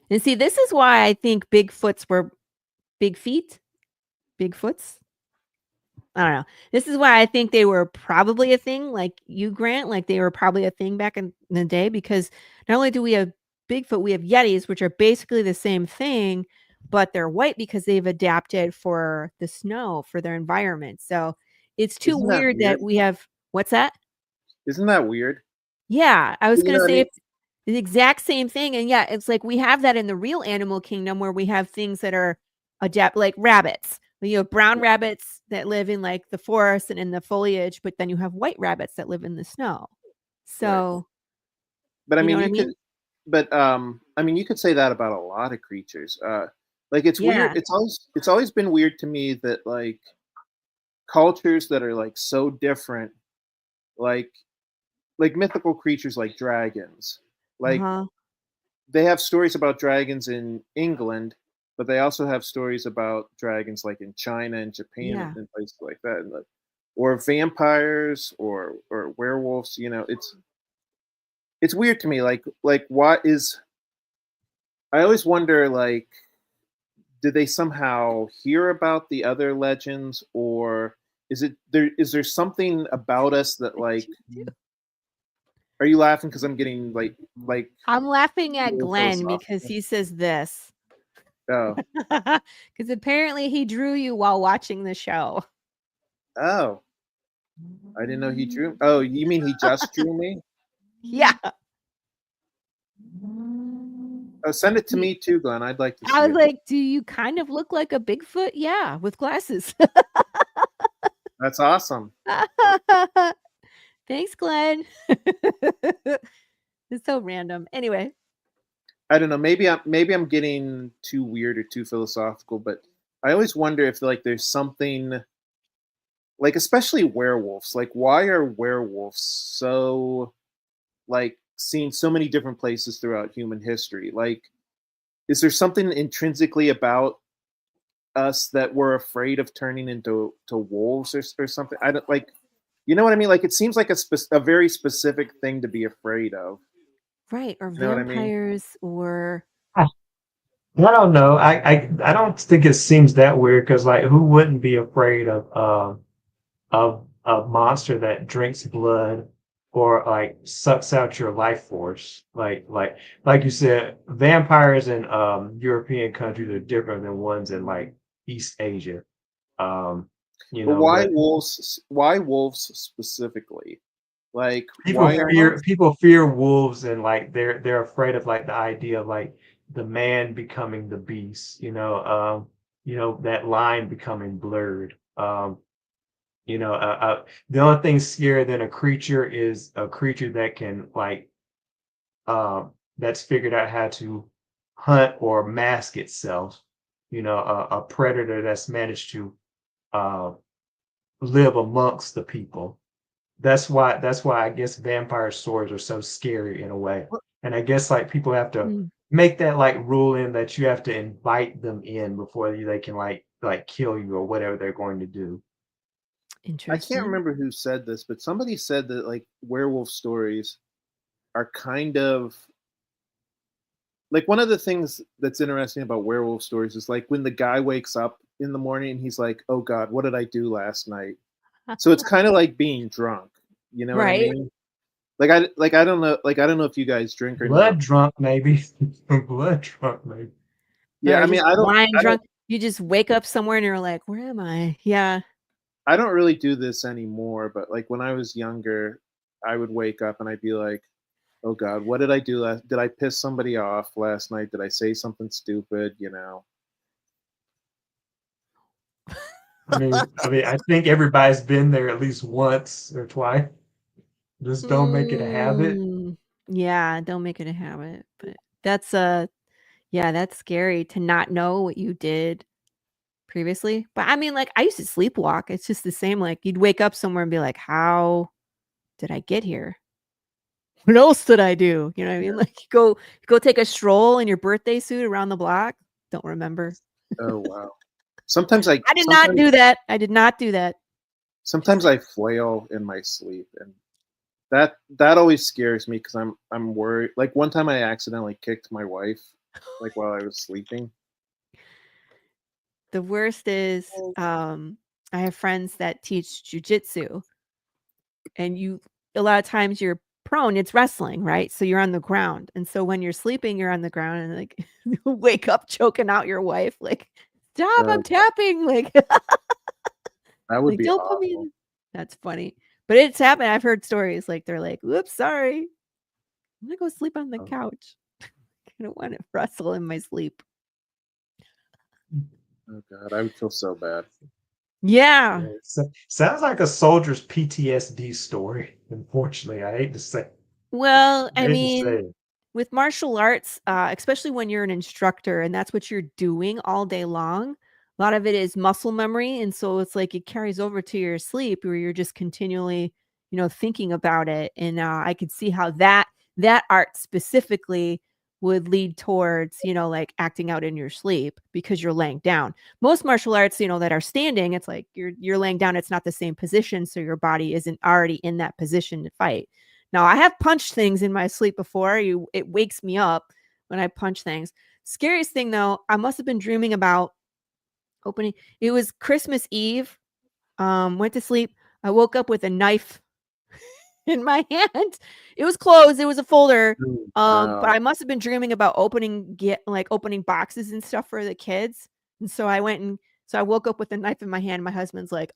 And see, this is why I think Bigfoots were big feet. Bigfoots. I don't know. This is why I think they were probably a thing, like you, Grant. Like they were probably a thing back in the day, because not only do we have Bigfoot, we have Yetis, which are basically the same thing, but they're white because they've adapted for the snow, for their environment. So it's too Isn't that weird that weird? we have, what's that? Isn't that weird? Yeah, I was You gonna know what I say mean? it's the exact same thing, and yeah, it's like we have that in the real animal kingdom where we have things that are adapt, like rabbits. You have brown rabbits that live in like the forest and in the foliage, but then you have white rabbits that live in the snow. Right. So, But I you know mean, what I you could. mean? But I mean, you could say that about a lot of creatures. Like it's weird. Yeah. It's always been weird to me that like cultures that are like so different, like mythical creatures like dragons, like Uh-huh. they have stories about dragons in England, but they also have stories about dragons like in China and Japan Yeah. and places like that, and or vampires or werewolves. It's weird to me. Like what is? I always wonder like did they somehow hear about the other legends, or is there something about us that like? Are you laughing because I'm getting like I'm laughing at real Glenn because philosophical? he says this. Oh, Because apparently he drew you while watching the show. oh, I didn't know he drew. Oh, you mean he just drew me? Yeah. Oh, send it to me too, Glenn. I'd like to I see was it. like, do you kind of look like a Bigfoot? Yeah, with glasses. That's awesome. Thanks, Glenn. It's so random. Anyway. I don't know. Maybe I'm getting too weird or too philosophical, but I always wonder if like there's something like, especially werewolves. Like, why are werewolves so like seen so many different places throughout human history? Like, is there something intrinsically about us that we're afraid of turning into wolves or something? I don't like, you know what I mean? Like, it seems like a very specific thing to be afraid of. Right. Or You know what I mean? vampires or I don't know. I don't think it seems that weird because like who wouldn't be afraid of a monster that drinks blood or like sucks out your life force? Like you said, vampires in European countries are different than ones in like East Asia. Um, you But know, why but wolves? Why wolves specifically? Like, why are they? people fear wolves and like they're afraid of like the idea of like the man becoming the beast, you know, that line becoming blurred. The only thing scarier than a creature is a creature that can like that's figured out how to hunt or mask itself. A predator that's managed to uh live amongst the people. That's why I guess vampire swords are so scary in a way. And I guess like people have to Hmm, make that like rule in that you have to invite them in before they can like kill you or whatever they're going to do. I can't interesting. remember who said this, but somebody said that like werewolf stories are kind of like one of the things that's interesting about werewolf stories is like when the guy wakes up in the morning and he's like, "Oh God, what did I do last night?" So it's kind of like being drunk. You know what I Right. mean? I don't know if you guys drink or not. Blood drunk maybe. Blood drunk maybe. Yeah, Or I mean, just wine drunk. You just wake up somewhere and you're like, where am I? Yeah. I don't really do this anymore, but like when I was younger, I would wake up and I'd be like, "Oh God, what did I do last? Did I piss somebody off last night? Did I say something stupid?" You know. I think everybody's been there at least once or twice. Just don't make it a habit. Mm, yeah, don't make it a habit. But that's yeah, that's scary to not know what you did previously. But I mean, like I used to sleepwalk. It's just the same. Like you'd wake up somewhere and be like, how did I get here? What else did I do? You know what I mean? Yeah. Like you go take a stroll in your birthday suit around the block. Don't remember. Oh wow. Sometimes I I did not sometimes do that. I did not do that. sometimes I flail in my sleep, and that always scares me because I'm worried. Like one time I accidentally kicked my wife, like while I was sleeping. The worst is I have friends that teach jujitsu and you a lot of times you're prone, it's wrestling, right? So you're on the ground. And so when you're sleeping, you're on the ground and like you wake up choking out your wife, like, stop, Uh, I'm tapping. Like, that would like, be don't put me awful. in. That's funny. But it's happened. I've heard stories like they're like, whoops, sorry. I'm gonna go sleep on the Oh, couch. I don't want to wrestle in my sleep. Oh God, I would feel so bad. Yeah. yeah. Sounds like a soldier's PTSD story. Unfortunately, Well, I I hate to mean, say it. with martial arts, especially when you're an instructor and that's what you're doing all day long, a lot of it is muscle memory. And so it's like it carries over to your sleep where you're just continually, thinking about it. And I could see how that art specifically would lead towards, like acting out in your sleep because you're laying down. Most martial arts, that are standing, it's like you're laying down, it's not the same position. So your body isn't already in that position to fight. Now, I have punched things in my sleep before. It wakes me up when I punch things. Scariest thing though, I must have been dreaming about opening. It was Christmas Eve. Went to sleep. I woke up with a knife in my hand. It was closed. It was a folder. But I must have been dreaming about opening boxes and stuff for the kids. And so I woke up with a knife in my hand. My husband's like,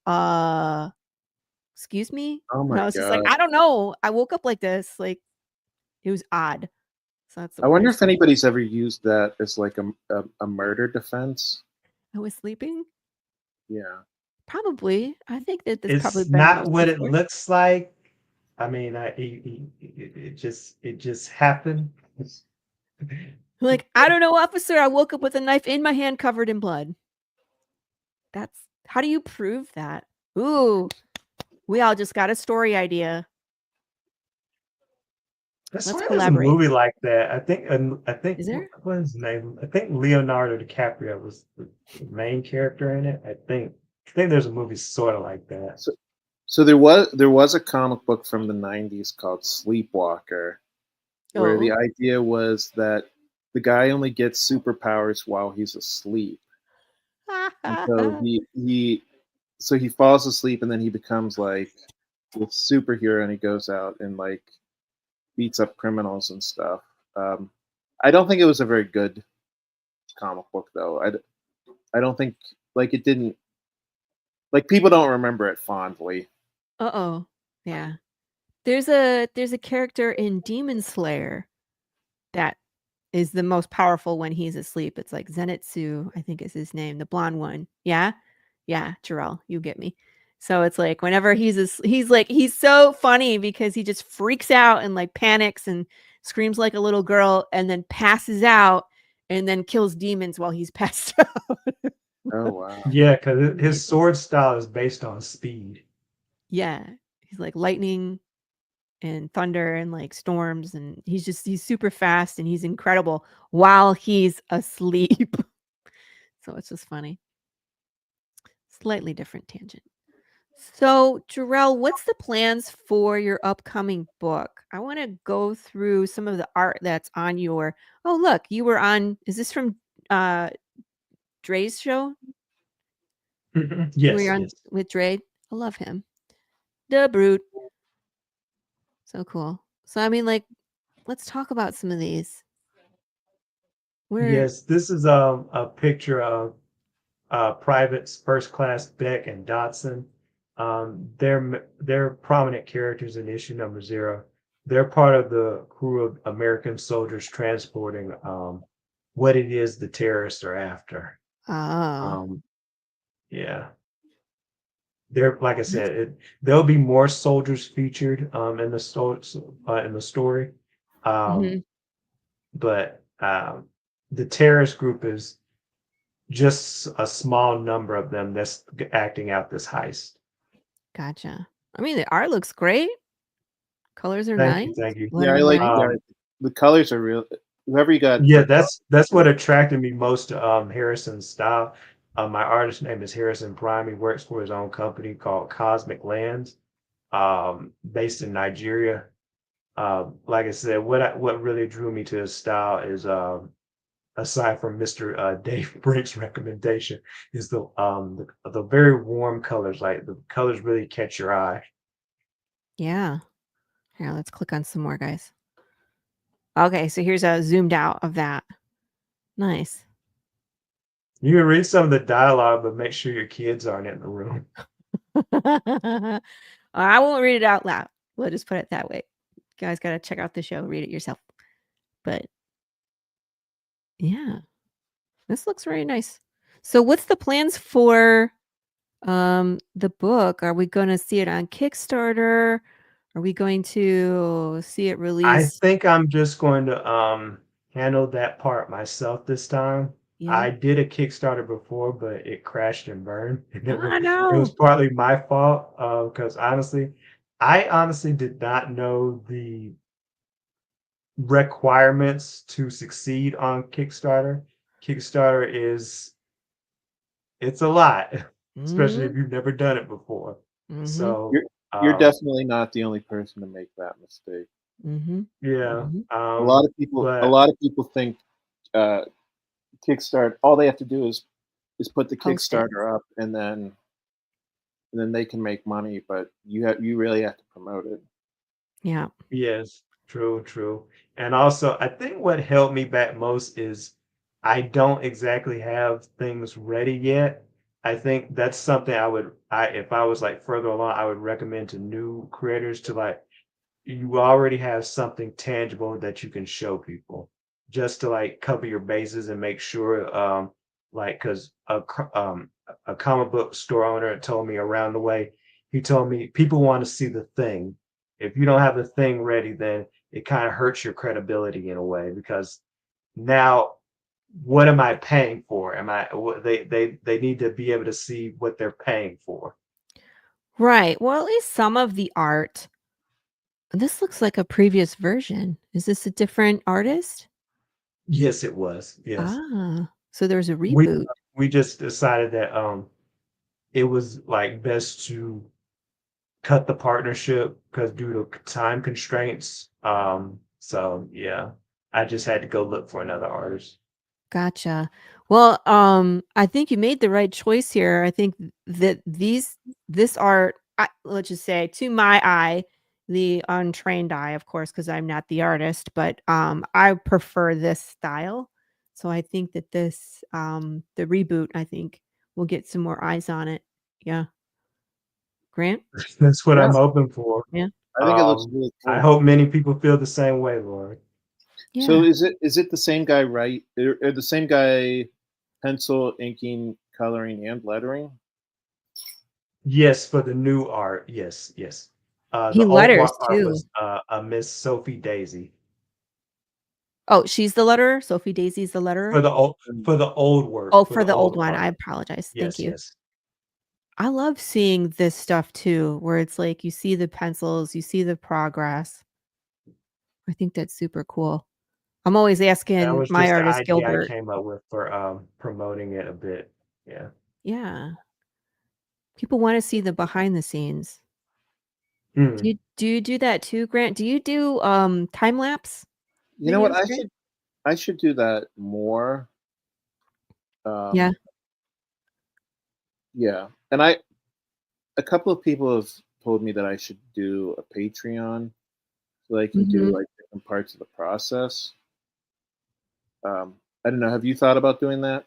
excuse me? Oh And my I was just like, God. I don't know. I woke up like this. Like, it was odd. So that's the I wonder weirdest if thing. anybody's ever used that as like a murder defense. I was sleeping? Yeah. Probably. I think that that's probably It's been not used what it before. looks like. I mean, it just happened. Like, I don't know, officer. I woke up with a knife in my hand covered in blood. How do you prove that? Ooh, we all just got a story idea. I Let's swear there's a collaborate. movie like that. I think Is there? what was his name? I think Leonardo DiCaprio was the main character in it. I think there's a movie sort of like that. So there was a comic book from the 90s called Sleepwalker, where the Oh. idea was that the guy only gets superpowers while he's asleep. And so he falls asleep and then he becomes like this superhero and he goes out and like beats up criminals and stuff. I don't think it was a very good comic book though. I don't think like it didn't like people don't remember it fondly. Uh-oh. Yeah. There's a character in Demon Slayer that is the most powerful when he's asleep. It's like Zenitsu, I think is his name, the blonde one. Yeah? Yeah, Jarrell, you get me. So it's like whenever he's so funny because he just freaks out and like panics and screams like a little girl and then passes out and then kills demons while he's passed out. Oh wow. Yeah, because his Amazing. sword style is based on speed. Yeah. He's like lightning and thunder and like storms and he's super fast and he's incredible while he's asleep. So it's just funny. Slightly different tangent. So, Jarrell, what's the plans for your upcoming book? I want to go through some of the art that's on your. Oh, look, you were on. Is this from uh Dre's show? You were Yes, on yes. with Dre? I love him. The brute. So cool. So I mean, like, let's talk about some of these. Where Yes, this is a picture of privates First Class Beck and Dotson. They're prominent characters in issue number 0. They're part of the crew of American soldiers transporting what it is the terrorists are after. oh, Um, yeah, they're like I that's said, there'll be more soldiers featured in the story, um, mhm, but the terrorist group is just a small number of them that's acting out this heist. gotcha. I mean, the art looks great. Colors are Thank you, nice. thank you. Yeah, Lettering I like nice. the art. The colors are real. Whoever you got Yeah, for that's what attracted me most to Harrison's style. My artist name is Harrison Prime. He works for his own company called Cosmic Lands, based in Nigeria. Like I said, what really drew me to his style is aside from Mr. Dave Brink's recommendation, is the very warm colors. Like the colors really catch your eye. Yeah. Here, let's click on some more, guys. Okay, so here's a zoomed out of that. Nice. You can read some of the dialogue, but make sure your kids aren't in the room. I won't read it out loud. We'll just put it that way. You guys got to check out the show, read it yourself. But yeah, this looks very nice. So what's the plans for the book? Are we going to see it on Kickstarter? Are we going to see it I released? think I'm just going to handle that part myself this time. Yeah. I did a Kickstarter before, but it crashed and burned, and Oh it was no. partly my fault because I honestly did not know the requirements to succeed on Kickstarter. Kickstarter is it's a lot, especially if Mm-hmm. you've never done it before. Mm-hmm. So you're definitely not the only person to make that mistake. Mm-hmm. yeah, Mm-hmm. A lot of people but think uh, Kickstart. All they have to do is put the Post it. Kickstarter up, and then they can make money. But you really have to promote it. Yeah. Yes, true, true. And also, I think what held me back most is I don't exactly have things ready yet. I think that's something if I was like further along, I would recommend to new creators to like you already have something tangible that you can show people just to like cover your bases and make sure like because a comic book store owner told me around the way, he told me people want to see the thing. If you don't have the thing ready, then it kind of hurts your credibility in a way because now what am I paying for? They need to be able to see what they're paying for. Right. Well, at least some of the art. This looks like a previous version. Is this a different artist? Yes, it was. Yes. So there's a We reboot. we just decided that it was like best to cut the partnership because due to time constraints. So yeah, I just had to go look for another artist. Gotcha. Well, I think you made the right choice here. I think that this art, let's just say, to my eye, the untrained eye, of course, because I'm not the artist, but I prefer this style. So I think that the reboot, I think, will get some more eyes on it. Yeah, Grant. That's what Yeah, I'm hoping for. Yeah, I think it looks really I cool. hope many people feel the same way, Laurie. So yeah. is it the same guy, right? Or the same guy pencil, inking, coloring, and lettering? Yes, for the new art. Yes, yes. He The old letters art too. was a Miss Sophie Daisy. Oh, she's the letterer. Sophie Daisy's the letterer. For the old Mm. for the old work, Oh, for for the the old old one. I art. apologize. Thank Yes, you. yes. I love seeing this stuff too, where it's like you see the pencils, you see the progress. I think that's super cool. I'm always That asking was my just the artist idea I Gilbert. came up with for promoting it a bit. Yeah. Yeah. People want to see the behind the scenes. Mm. Do you do that too, Grant? Do you do time lapse You know what? videos, Grant? I should do that more. Yeah. Um, yeah, and a couple of people have told me that I should do a Patreon so they can do Mhm. like different parts of the process. I don't know. Have you thought about doing that?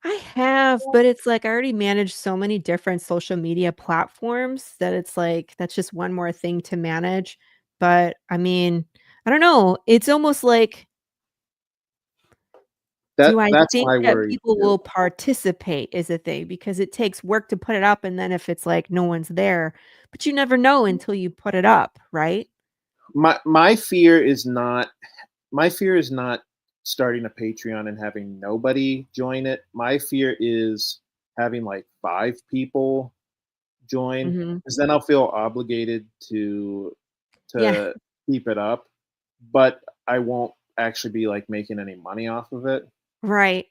I have, but it's like I already manage so many different social media platforms that it's like that's just one more thing to manage. But I mean, I don't know. It's almost like, do I That's think my that worry people too. will participate is a thing because it takes work to put it up and then if it's like no one's there, but you never know until you put it up, right? My fear is not my fear is not starting a Patreon and having nobody join it. My fear is having like 5 people join, Mhm. because then I'll feel obligated Yeah, to keep it up, but I won't actually be like making any money off of it. right.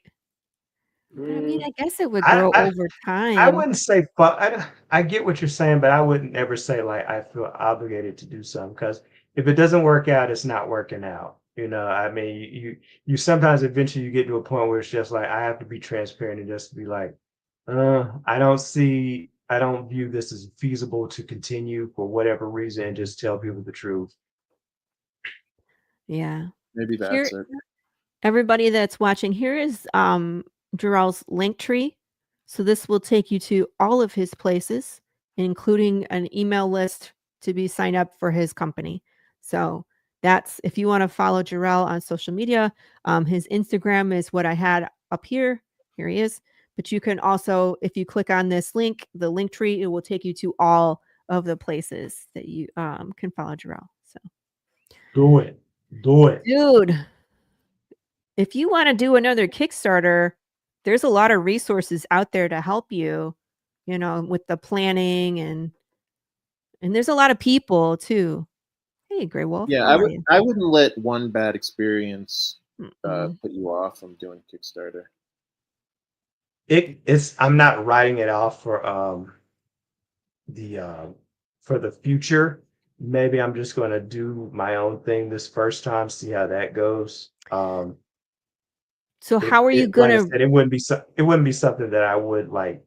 But I mean, Mm, I guess it would I, grow I over I time. wouldn't say I get what you're saying, but I wouldn't ever say like I feel obligated to do something because if it doesn't work out, it's not working out. I mean, you sometimes eventually you get to a point where it's just like I have to be transparent and just be like, I don't view this as feasible to continue for whatever reason, and just tell people the truth. Yeah. Maybe Here that's it. Everybody that's watching, here is Jarrell's link tree. So this will take you to all of his places, including an email list to be signed up for his company. So that's if you want to follow Jarrell on social media. His Instagram is what I had up here. Here he is. But you can also, if you click on this link, the link tree, it will take you to all of the places that you can follow Jarrell. So, Do it, do it. dude, if you wanna do another Kickstarter, there's a lot of resources out there to help you, with the planning and there's a lot of people too. Hey, Grey Wolf, Yeah, how are you? I wouldn't let one bad experience Mm-mm. put you off from doing Kickstarter. It's I'm not writing it off the for the future. Maybe I'm just going to do my own thing this first time, see how that goes. So how are you Like I gonna? said, it wouldn't be something that I would like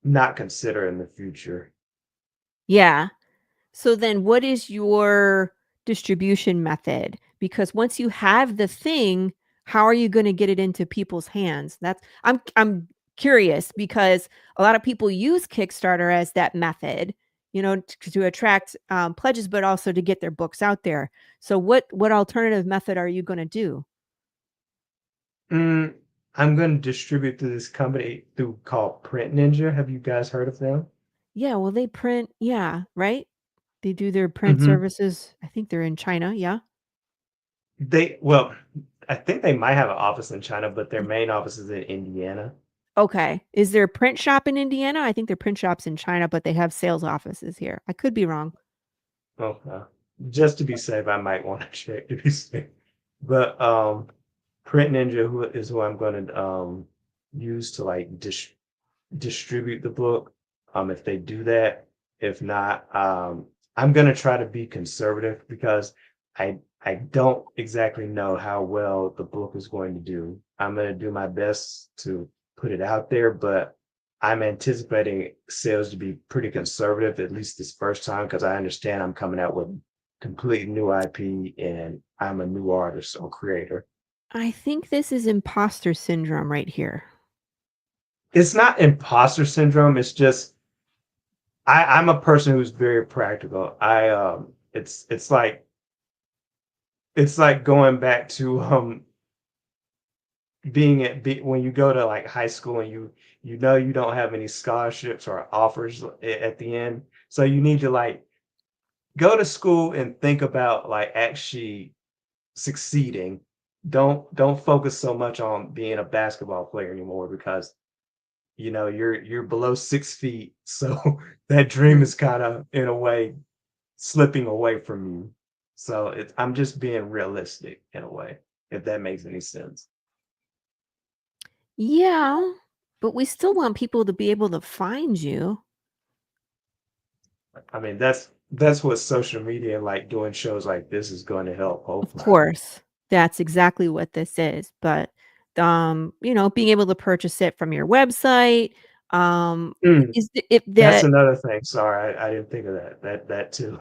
not consider in the future. Yeah. So then what is your distribution method? Because once you have the thing, how are you going to get it into people's hands? I'm curious because a lot of people use Kickstarter as that method, to attract pledges, but also to get their books out there. So what alternative method are you going to do? Mm, I'm going to distribute through this company through called Print Ninja. Have you guys heard of them? Yeah, well they print, yeah, right? They do their print Hmm. services. I think they're in China, yeah. Well, I think they might have an office in China, but their main office is in Indiana. Okay. Is there a print shop in Indiana? I think their print shop's in China, but they have sales offices here. I could be wrong. Okay. Just to be safe, I might want to check to be safe. But Print Ninja who I'm going to use to like distribute the book. If they do that, if not, I'm gonna try to be conservative because I don't exactly know how well the book is going to do. I'm gonna do my best to put it out there, but I'm anticipating sales to be pretty conservative, at least this first time, because I understand I'm coming out with complete new IP and I'm a new artist or creator. I think this is imposter syndrome right here. It's not imposter syndrome, it's just I'm a person who's very practical. It's like going back to when you go to like high school and you know you don't have any scholarships or offers at the end. So you need to like go to school and think about like actually succeeding. Don't focus so much on being a basketball player anymore because you're below 6 feet. So that dream Mm. is kind of in a way slipping away from you. So I'm just being realistic in a way, if that makes any sense. Yeah, but we still want people to be able to find you. I mean, that's what social media and like doing shows like this is going to help, Of hopefully. course, that's exactly what this is. But being able to purchase it from your website, Mm, is if that's the another thing. Sorry, I didn't think of that. That too.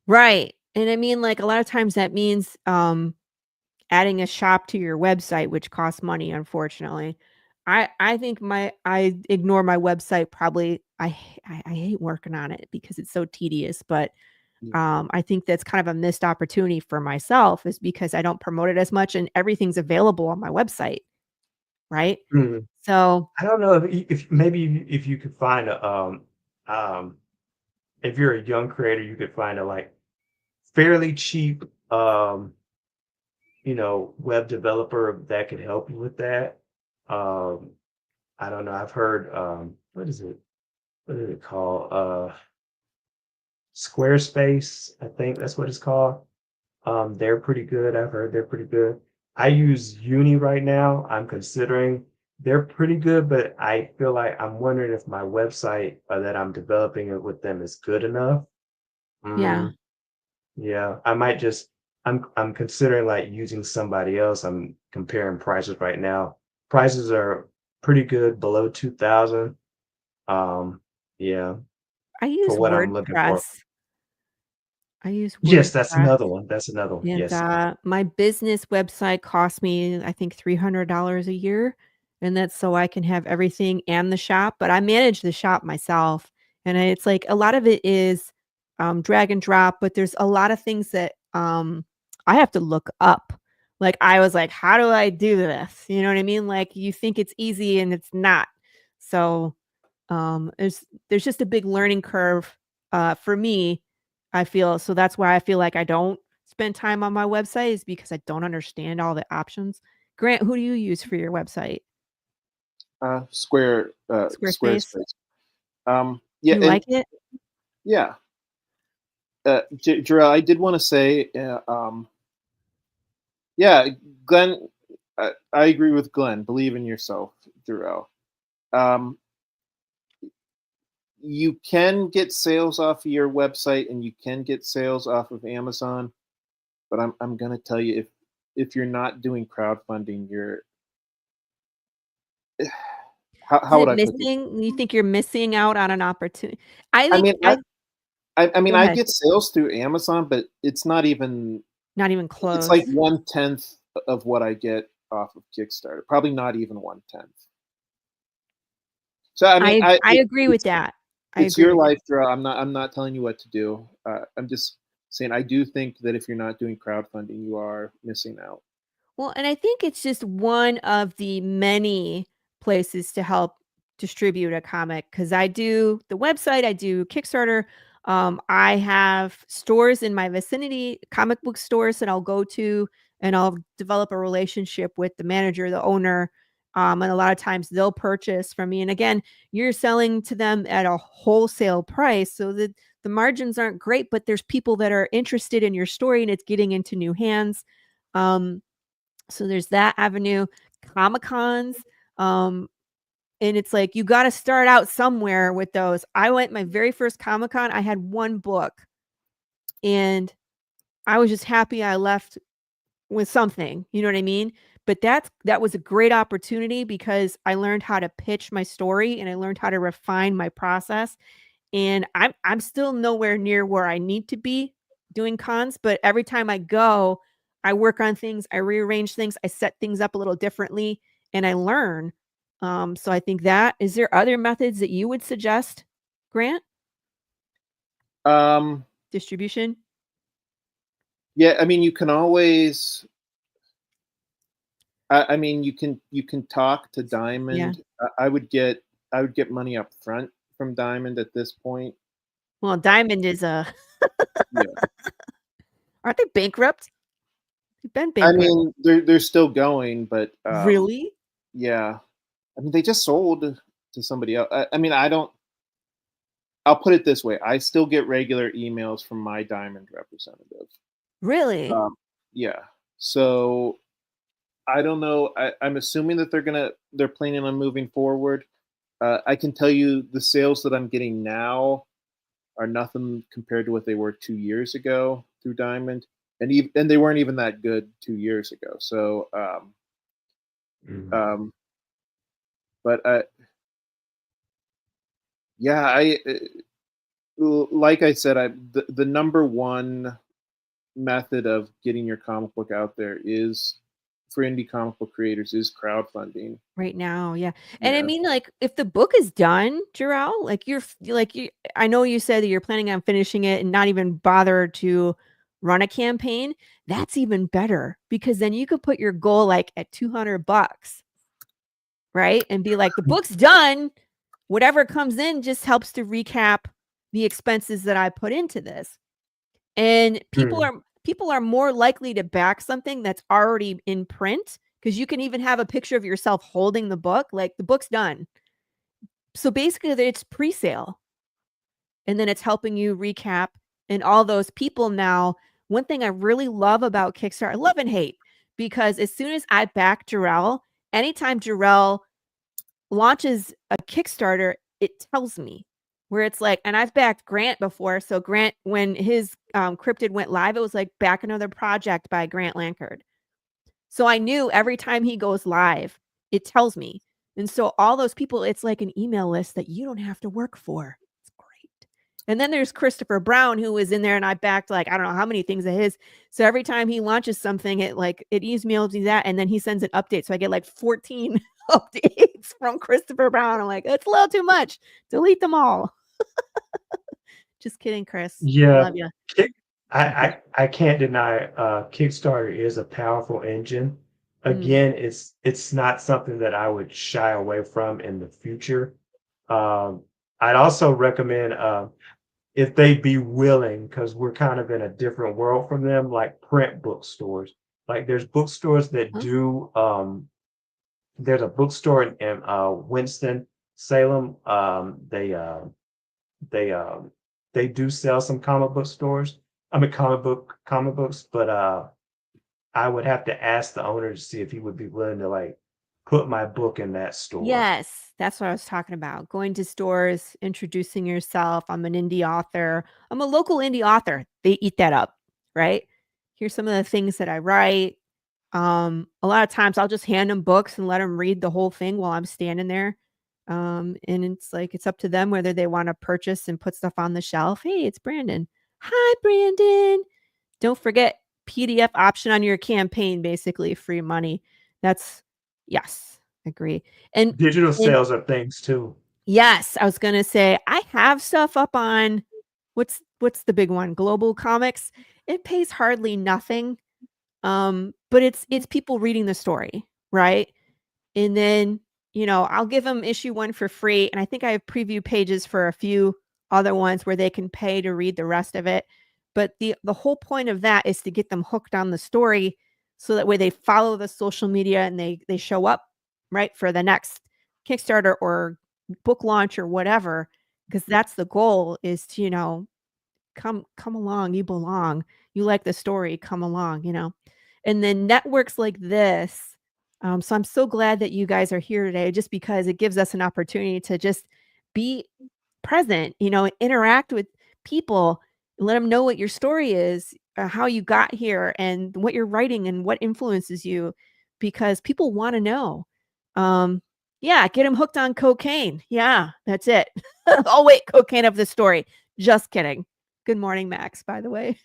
right. And I mean, like a lot of times that means adding a shop to your website, which costs money, unfortunately. I think I ignore my website probably. I hate working on it because it's so tedious, but I think that's kind of a missed opportunity for myself is because I don't promote it as much and everything's available on my website, right? Mm. So, I don't know if maybe if you could find um if you're a young creator, you could find a like fairly cheap web developer that could help you with that. Um, I don't know. I've heard what is it? What is it called? Squarespace, I think that's what it's called. They're pretty good. I've heard they're pretty good. I use Uni right now. I'm considering they're pretty good, but I feel like I'm wondering if my website that I'm developing it with them is good enough. yeah, Mm, yeah, I might just I'm considering like using somebody else. I'm comparing prices right now. Prices are pretty good, below 2,000. Um, yeah, I for use what I'm looking for. WordPress. I use Yes, that's WordPress. another one. That's another one. And, Yes. my business website cost me, I think, $300 a year, and that's so I can have everything and the shop, but I manage the shop myself, and it's like a lot of it is, drag and drop, but there's a lot of things that, I have to look up. Like, I was like, "How do I do this?" You know what I mean? Like, you think it's easy and it's not. So, there's just a big learning curve, for me, I feel, so that's why I feel like I don't spend time on my website is because I don't understand all the options. Grant, who do you use for your website? Squarespace? Squarespace. Do Yeah, you and like it? yeah, Jarrell, I did want to say, yeah, Glenn, I agree with Glenn. Believe in yourself, Jarrell. Um, you can get sales off of your website and you can get sales off of Amazon, but I'm going to tell you if you're not doing crowdfunding, you're Is how would it I put this? missing? You think you're missing out on an opportunity? I I think mean, I mean, go I ahead. get sales through Amazon, but it's not even. Not even It's close. like 1/10 of what I get off of Kickstarter. Probably not even 1/10. So I mean, I agree with that. I it's agree your with that. life, Drew. I'm not telling you what to do. I'm just saying I do think that if you're not doing crowdfunding, you are missing out. Well, and I think it's just one of the many places to help distribute a comic because I do the website, I do Kickstarter. I have stores in my vicinity, comic book stores that I'll go to, and I'll develop a relationship with the manager, the owner. And a lot of times they'll purchase from me. And again, you're selling to them at a wholesale price. So that the margins aren't great, but there's people that are interested in your story and it's getting into new hands. Um, so there's that avenue, Comic-Cons, um, and it's like you gotta start out somewhere with those. I went my very first Comic-Con, I had 1 book, and I was just happy I left with something, you know what I mean? But that was a great opportunity because I learned how to pitch my story, and I learned how to refine my process, and I'm still nowhere near where I need to be doing cons, but every time I go, I work on things, I rearrange things, I set things up a little differently, and I learn. So I think that is there other methods that you would suggest, Grant? Um, Distribution? yeah, I mean, you can always. I mean, you can talk to Yeah. Diamond. I would get money up front from Diamond at this point. Well, Diamond is a Yeah. aren't they bankrupt? They've been I bankrupt. mean, they're still going, but Really? yeah. I mean, they just sold to somebody else. I mean, I don't. I'll put it this way: I still get regular emails from my Diamond representative. Really? Um, yeah. So I don't know. I'm assuming that they're planning on moving forward. I can tell you the sales that I'm getting now are nothing compared to what they were 2 years ago through Diamond, and they weren't even that good 2 years ago. So, Mhm. um, but yeah, like I said, the number one method of getting your comic book out there is for indie comic book creators is crowdfunding. Right now, yeah. And I Yeah. mean, like, if the book is done, Jarrell, like you I know you said that you're planning on finishing it and not even bother to run a campaign. That's even better because then you could put your goal like at $200, right? And be like, the book's done. Whatever comes in just helps to recap the expenses that I put into this. And Hmm. people are more likely to back something that's already in print because you can even have a picture of yourself holding the book, like the book's done. So basically, it's pre-sale, and then it's helping you recap. And all those people now, one thing I really love about Kickstarter, I love and hate, because as soon as I back Jarrell, anytime Jarrell launches a Kickstarter, it tells me where it's like, and I've backed Grant before. So Grant, when his cryptid went live, it was like back another project by Grant Lankard. So I knew every time he goes live, it tells me. And so all those people, it's like an email list that you don't have to work for. It's great. And then there's Christopher Brown, who was in there, and I backed like I don't know how many things of his. So every time he launches something, it emails me that, and then he sends an update. So I get like 14 updates from Christopher Brown. I'm like, it's a little too much. Delete them all. Just kidding, Chris. I Yeah, love you. Kick I can't deny, Kickstarter is a powerful engine. Mm, Again, it's not something that I would shy away from in the future. Um, I'd also recommend, if they be willing, because we're kind of in a different world from them, like print bookstores. Like there's bookstores that oh, do, there's a bookstore in Winston Salem. They they do sell some comic book stores. I mean comic books, but I would have to ask the owner to see if he would be willing to like put my book in that store. yes, that's what I was talking about. Going to stores, introducing yourself. I'm an indie author. I'm a local indie author. They eat that up, right? Here's some of the things that I write. A lot of times I'll just hand them books and let them read the whole thing while I'm standing there. And it's like it's up to them whether they want to purchase and put stuff on the shelf. Hey, it's Brandon. Hi, Brandon. Don't forget PDF option on your campaign, basically free money. That's yes, agree. And Digital and sales are things too. yes, I was gonna say I have stuff up on what's the big one? Global Comics. It pays hardly nothing. But it's people reading the story, right? And then, I'll give them issue 1 for free, and I think I have preview pages for a few other ones where they can pay to read the rest of it. But the whole point of that is to get them hooked on the story so that way they follow the social media and they show up, right, for the next Kickstarter or book launch or whatever, because that's the goal is to, come along, you belong. You like the story, come along. And then networks like this, so I'm so glad that you guys are here today just because it gives us an opportunity to just be present, interact with people, let them know what your story is, how you got here and what you're writing and what influences you because people want to know. Yeah, get them hooked on cocaine. Yeah, that's it. Oh wait, cocaine of the story. Just kidding. Good morning, Max, by the way.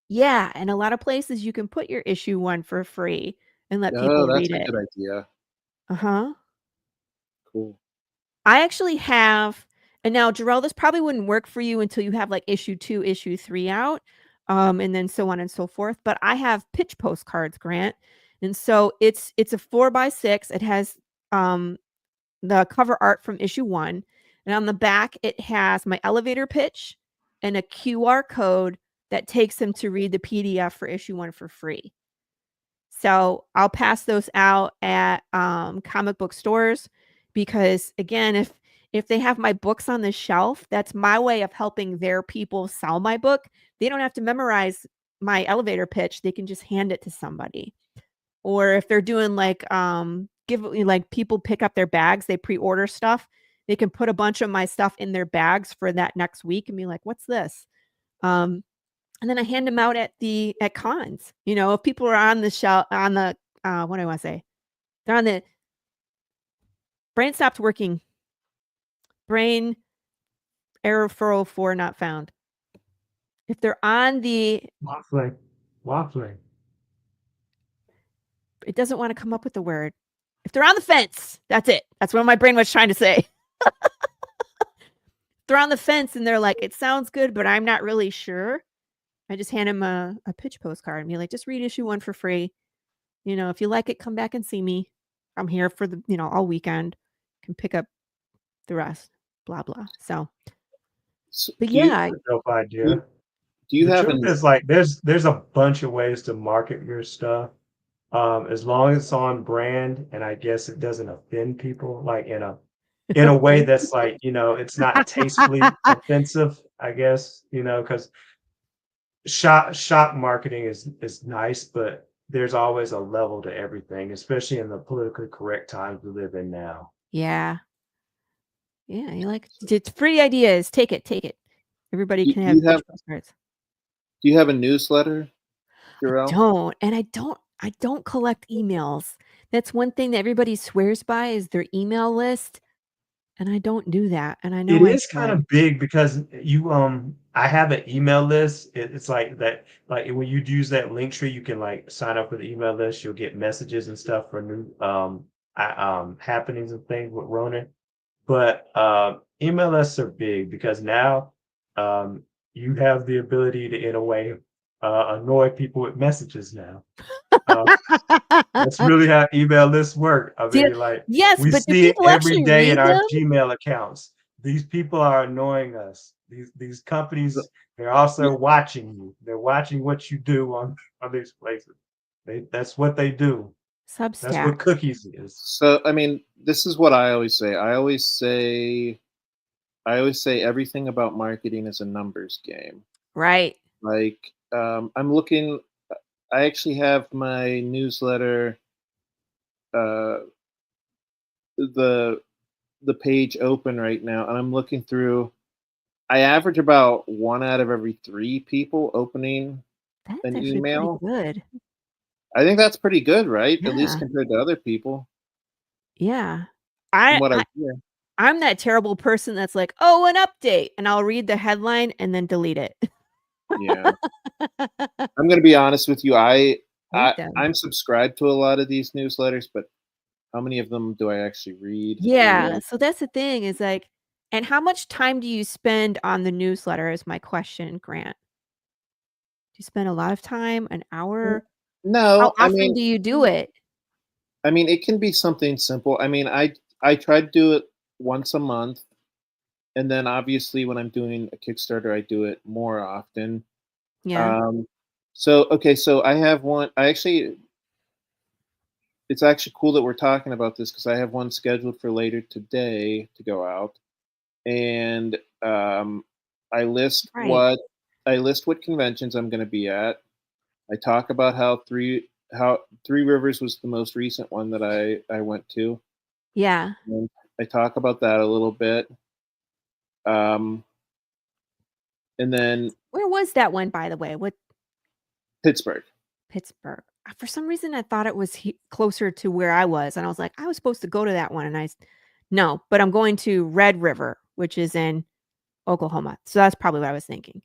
Yeah, and a lot of places you can put your issue 1 for free and let Oh, people that's read a it. good idea. Uh-huh. Cool. I actually have and now Jarrell, this probably wouldn't work for you until you have, like, issue 2, issue 3 out, and then so on and so forth, but I have pitch postcards, Grant, and so it's a 4 by 6. It has, um, the cover art from issue 1, and on the back, it has my elevator pitch and a QR code that takes them to read the PDF for issue 1 for free. So, I'll pass those out at, comic book stores because, again, if they have my books on the shelf, that's my way of helping their people sell my book. They don't have to memorize my elevator pitch, they can just hand it to somebody. Or if they're doing like people pick up their bags, they pre-order stuff, they can put a bunch of my stuff in their bags for that next week and be like, "What's this?" Um, and then I hand them out at cons. If people are on the shelf on the, what do I wanna say? They're on the brain stopped working. Brain error 404 not found. If they're on the Waffling. Waffling. it doesn't wanna come up with the word. If they're on the fence, that's it. That's what my brain was trying to say. They're on the fence and they're like, "It sounds good, but I'm not really sure." I just hand them a pitch postcard and be like, "Just read issue 1 for free. If you like it, come back and see me. I'm here for the all weekend. Can pick up the rest, blah, blah." So, So but do you yeah, That's a dope do you idea. do you The have truth an is like there's a bunch of ways to market your stuff. As long as it's on brand and I guess it doesn't offend people like in a way thank that's you. like, it's not tastefully offensive, I guess, because shop marketing is nice, but there's always a level to everything, especially in the politically correct times we live in now. Yeah. Yeah, you like it's free ideas. Take it, take it. Everybody do can do have you have pitch postcards. do you have a newsletter, I Jarrell? don't, and I don't collect emails. That's one thing that everybody swears by is their email list, and I don't do that, and I It know I is kind should. of big because I have an email list. It's like that, like when you use that link tree, you can like sign up for the email list. You'll get messages and stuff for new happenings and things with Ronin. But email lists are big because now you have the ability to, in a way, annoy people with messages now. Uh, that's really how email lists work. I Do mean, like yes, we but do see it people every actually day in read our them? Gmail accounts. These people are annoying us. These So companies, they're also watching you. They're watching what you do on these places. That's what they do. That's what Substack, cookies is. so, I mean, this is what I always say. I always say everything about marketing is a numbers game. right. Like, I'm looking I actually have my newsletter, uh, the the page open right now, and I'm looking through. I average about 1 out of every 3 people opening That's an actually pretty email. good. I think that's pretty good, right? At least Yeah. compared to other people, Yeah. from I, what I I hear. I'm that terrible person that's like, "Oh, an update," and I'll read the headline and then delete it. Yeah. I'm gonna be honest with you. Hate them. I'm subscribed to a lot of these newsletters, but how many of them do I actually read? Yeah, Really? so that's the thing is like and how much time do you spend on the newsletter is my question, Grant. Do you spend a lot of time, an N- hour? How No, often do you do it? I mean, it can be something simple. I mean, I try to do it once a month, and then obviously when I'm doing a Kickstarter, I do it more often. Yeah. Um, so okay, so I have one. I actually, it's actually cool that we're talking about this because I have one scheduled for later today to go out, and I list Right. what conventions I'm going to be at. I talk about how Three Rivers was the most recent one that I went to. Yeah. And I talk about that a little bit. Um, and then Where was that one, by the way? What Pittsburgh. Pittsburgh? For some reason, I thought it was closer to where I was, and I was like, I was supposed to go to that one, and no, but I'm going to Red River, which is in Oklahoma. So that's probably what I was thinking.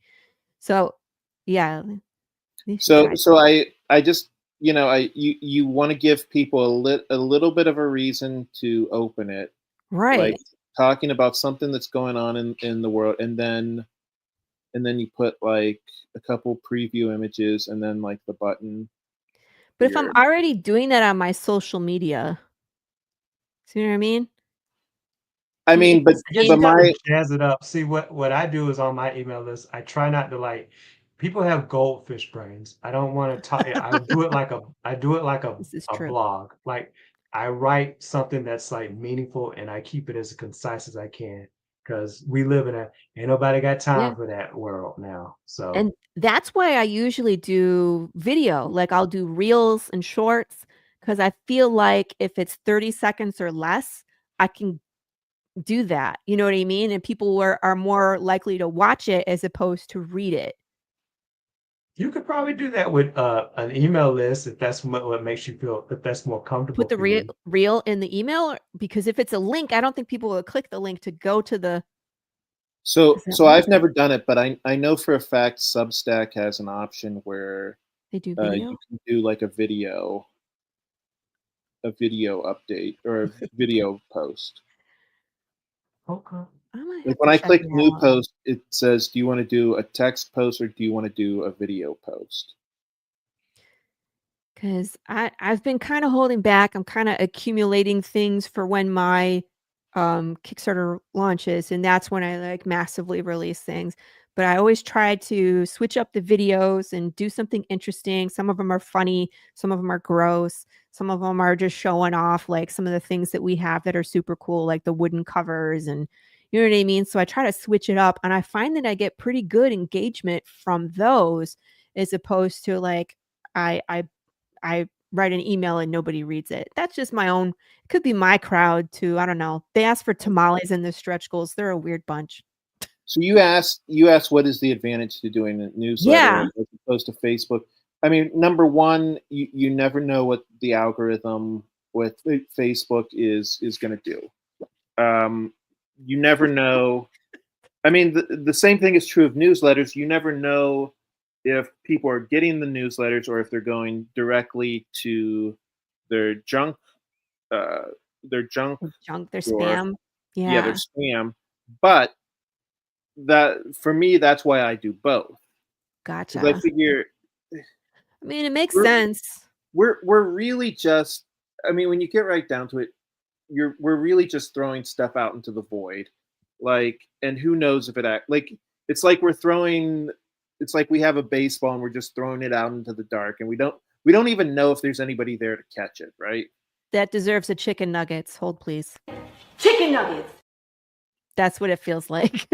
So, yeah, at least you tried. So I just you want to give people a little bit of a reason to open it, like Right. talking about something that's going on in the world, and then you put like a couple preview images and then like the button But if I'm here. already doing that on my social media, see what I mean? I It's mean, the I guess but you same. got to my jazz it up. See what I do is on my email list. I try not to like people have goldfish brains. I don't want to talk. I do it like This is a true. blog. Like I write something that's like meaningful and I keep it as concise as I can because we live in a ain't nobody got Yeah. time for that world now. So And that's why I usually do video. Like I'll do reels and shorts because I feel like if it's 30 seconds or less, I can do that. You know what I mean? And people are more likely to watch it as opposed to read it. you could probably do that with an email list if that's what makes you feel if that's more Put comfortable the for you. reel in the email because if it's a link, I don't think people will click the link to go to the so does that so work? I've never done it, but I know for a fact Substack has an option where They do you video? can do like a video update or a video post. Okay. I might Like have when to I check click it new out. post, it says, "Do you want to do a text post or do you want to do a video post?" 'Cause I've been kinda holding back, I'm kinda accumulating things for when my, Kickstarter launches, and that's when I, like, massively release things, but I always try to switch up the videos and do something interesting, some of them are funny, some of them are gross, some of them are just showing off, like, some of the things that we have that are super cool, like the wooden covers and you know what I mean? So I try to switch it up, and I find that I get pretty good engagement from those as opposed to, like, I write an email and nobody reads it. That's just my own it could be my crowd too, I don't know. They ask for tamales and the stretch goals, they're a weird bunch. So you asked what is the advantage to doing a newsletter Yeah, as opposed to Facebook. I mean, number one, you never know what the algorithm with Facebook is going to do. Um, you never know. I mean, the same thing is true of newsletters. You never know if people are getting the newsletters or if they're going directly to their junk uh, their junk their junk, their drawer. spam. Yeah, their Yeah, spam. But that for me, that's why I do both because I gotcha. figure I mean, it makes we're sense. we're really just. I mean, when you get right down to it, we're really just throwing stuff out into the void, like, and who knows if it act like it's like we're throwing. It's like we have a baseball and we're just throwing it out into the dark, and we don't even know if there's anybody there to catch it, right? That deserves a chicken nuggets. Hold, please. Chicken nuggets. That's what it feels like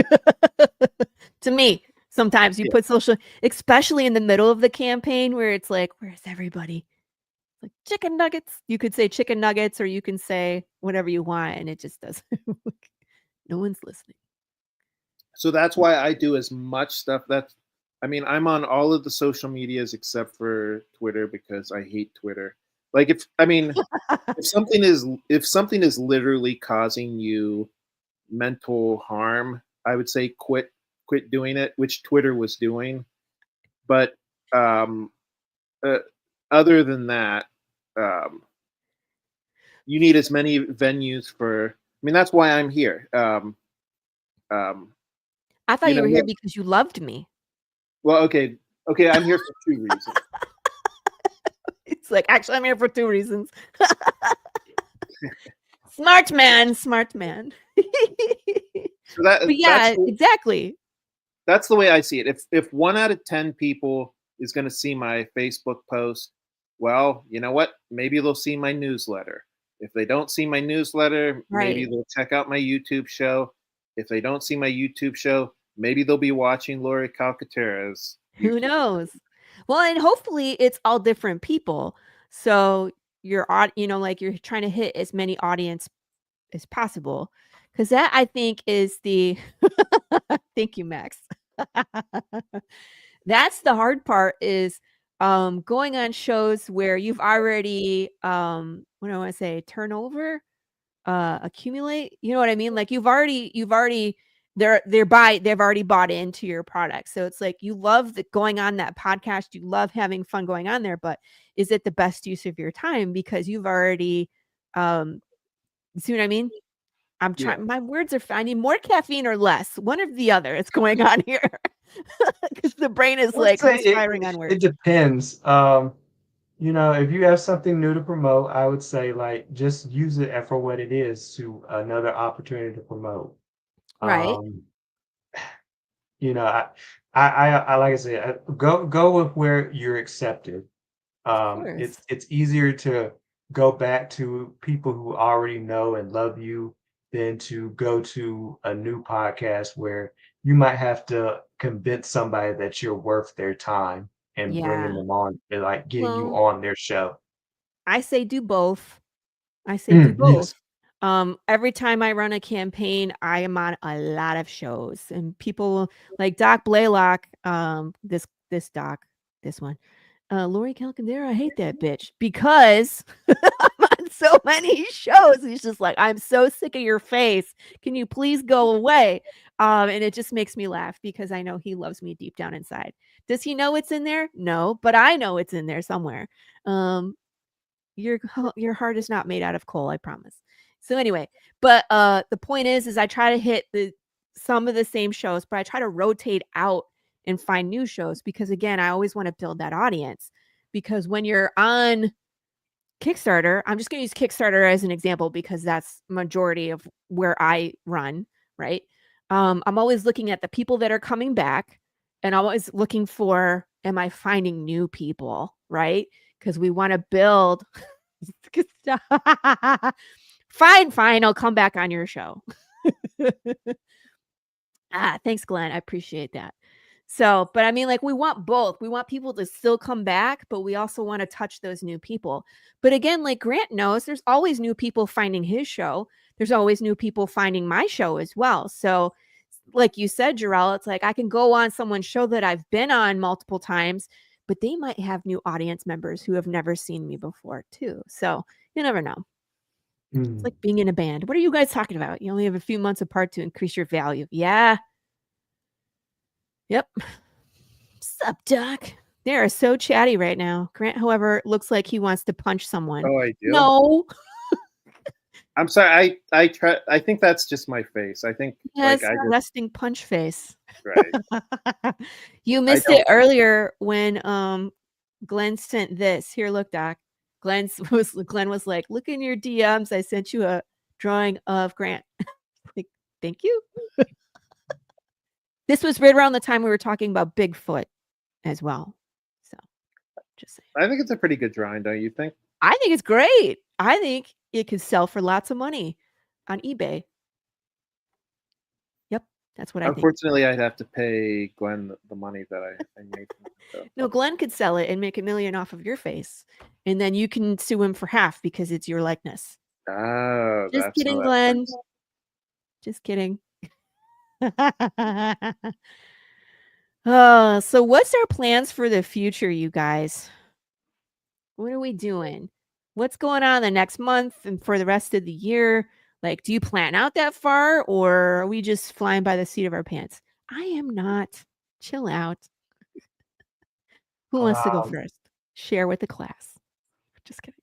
to me. Sometimes you Yeah. put social especially in the middle of the campaign where it's like, "Where's everybody?" Like, "Chicken nuggets." You could say chicken nuggets or you can say whatever you want, and it just doesn't work. No one's listening. So that's why I do as much stuff. I mean, I'm on all of the social medias except for Twitter because I hate Twitter. Like if something is literally causing you mental harm, I would say quit doing it, which Twitter was doing. But um, uh, other than that, um, you need as many venues for. I mean, that's why I'm here. Um, I thought you you know were here what? because you loved me. Well, okay, I'm here for two reasons. It's like, actually, I'm here for 2 reasons. Smart man, smart man. So But yeah, exactly. that's the way I see it. If 1 out of 10 people is going to see my Facebook post, well, you know what? Maybe they'll see my newsletter. If they don't see my newsletter, maybe Right. they'll check out my YouTube show. If they don't see my YouTube show, maybe they'll be watching Laurie Calcaterra's Who YouTube. knows? Well, and hopefully it's all different people. So like you're trying to hit as many audience as possible. Because that I think is the thank you, Max. That's the hard part is going on shows where you've already what do I want to say, turnover, accumulate. You know what I mean? Like you've already they've already bought into your product. So it's like you love going on that podcast, you love having fun going on there, but is it the best use of your time because you've already see what I mean? I'm Yeah. trying my words are I need more caffeine or less. One or the other is going on here. Because the brain is I would like say misfiring on it words. depends. If you have something new to promote, I would say like just use it for what it is to another opportunity to promote. Right. Um, I like I said, go with where you're accepted. Of It's course. it's easier to go back to people who already know and love you than to go to a new podcast where you might have to convince somebody that you're worth their time and bringing Yeah. them on and like getting you Well, on their show. I say do both. I say do both. Yes. Every time I run a campaign, I am on a lot of shows and people like Doc Blaylock, this doc, this one. Lori Calcandera, I hate that bitch because I'm on so many shows. He's just like, I'm so sick of your face. Can you please go away? And it just makes me laugh because I know he loves me deep down inside. Does he know it's in there? No, but I know it's in there somewhere. Um, your heart is not made out of coal, I promise. So anyway, but the point is I try to hit some of the same shows, but I try to rotate out and find new shows because again, I always want to build that audience because when you're on Kickstarter, I'm just going to use Kickstarter as an example because that's majority of where I run, right? I'm always looking at the people that are coming back and I'm always looking for, am I finding new people, right? Because we want to build. Fine, I'll come back on your show. Thanks, Glenn. I appreciate that. So, but I mean, like, we want both. We want people to still come back, but we also want to touch those new people. But again, like Grant knows, there's always new people finding his show. There's always new people finding my show as well. So, like you said, Jarrell, it's like I can go on someone's show that I've been on multiple times, but they might have new audience members who have never seen me before, too. So, you never know. It's Mm. like being in a band. What are you guys talking about? You only have a few months apart to increase your value. Yeah. Yep. Sup, Doc? They are so chatty right now. Grant, however, looks like he wants to punch someone. Oh, I do. No. I'm sorry. I try. I think that's just my face. I think Yes, I just resting punch face. right. You I missed it don't. earlier when Glenn sent this. Here, look, Doc. Glenn was like, look in your DMs. I sent you a drawing of Grant. Like, thank you. This was right around the time we were talking about Bigfoot as well. So just saying. I think it's a pretty good drawing, don't you think? I think it's great. I think it could sell for lots of money on eBay. Yep, that's what I think. Unfortunately, I'd have to pay Glenn the money that I made. No, Glenn could sell it and make $1 million off of your face, and then you can sue him for half because it's your likeness. Oh, Just that's how kidding, that Glenn. works. Just kidding. So what's our plans for the future, you guys? What are we doing? What's going on the next month and for the rest of the year? Like, do you plan out that far or are we just flying by the seat of our pants? I am not. Chill out. Who wants to go Um, first? Share with the class. Just kidding.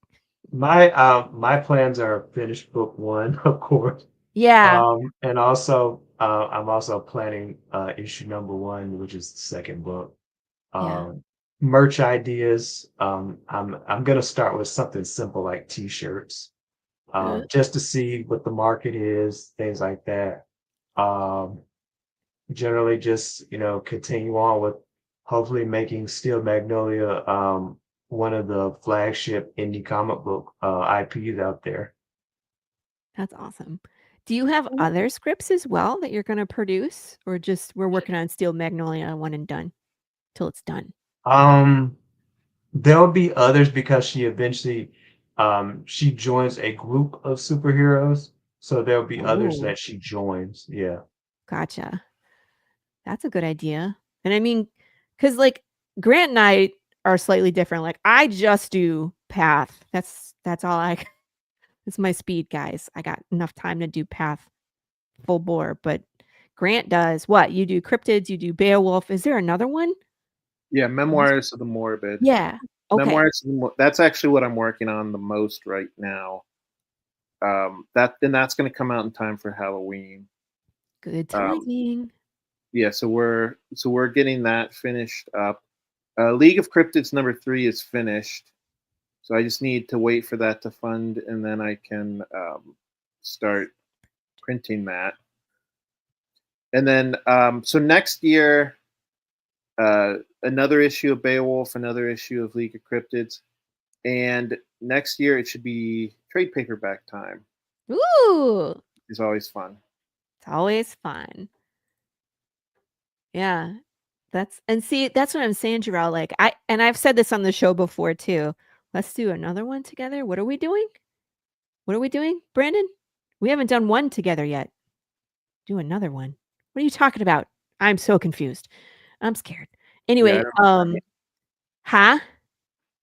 my plans are finish book one, of course. Yeah. And also I'm also planning issue number one, which is the second book. Yeah. Um, Merch ideas. I'm gonna start with something simple like t-shirts, Uh, just to see what the market is, things like that. Um, Generally just, continue on with hopefully making Steel Magnolia one of the flagship indie comic book IPs out there. that's awesome. Do you have other scripts as well that you're going to produce or just we're working on Steel Magnolia one and done till it's done? Um, there'll be others because she joins a group of superheroes. So there'll be others Oh, that she joins. Yeah. gotcha. That's a good idea. And I mean, because like Grant and I are slightly different. Like I just do path. That's all I it's my speed, guys. I got enough time to do path full bore, but Grant does what? You do cryptids, you do Beowulf. Is there another one? Yeah, Memoirs of the Morbid. Yeah. Okay. That's actually what I'm working on the most right now. That's going to come out in time for Halloween. Good Um, timing. yeah, so we're getting that finished up. League of Cryptids number 3 is finished, so I just need to wait for that to fund, and then I can start printing that. And then so next year, another issue of Beowulf, another issue of League of Cryptids, and next year it should be trade paperback time. Ooh, It's always fun. it's always fun. Yeah. That's and see, that's what I'm saying, Jarrell. Like I've said this on the show before too. Let's do another one together. What are we doing? What are we doing, Brandon? We haven't done one together yet. Do another one. What are you talking about? I'm so confused. I'm scared. Yeah, I Anyway, don't know what that means. huh?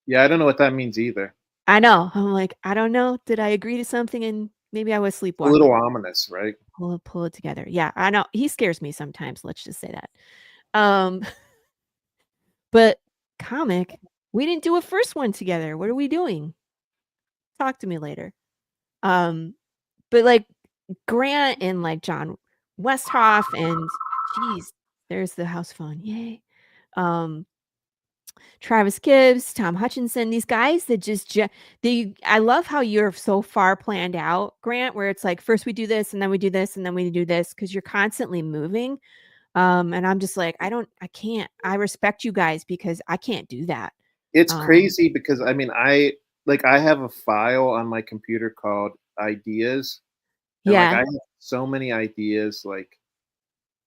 Yeah, I don't know what that means either. I know. I'm like, I don't know. Did I agree to something and maybe I was A little sleepwalking? ominous, right? Pull it together. Yeah, I know. He scares me sometimes. Let's just say that. Um, but comic, we didn't do a first one together. What are we doing? Talk to me later. Um, but like Grant and like John Westhoff and geez, there's the house phone. Yay. Um, Travis Gibbs, Tom Hutchinson, these guys that they I love how you're so far planned out, Grant, where it's like first we do this and then we do this and then we do this because you're constantly moving. And I'm just like, I can't. I respect you guys because I can't do that. It's Um, crazy because I have a file on my computer called ideas, and like I yeah. have so many ideas. Like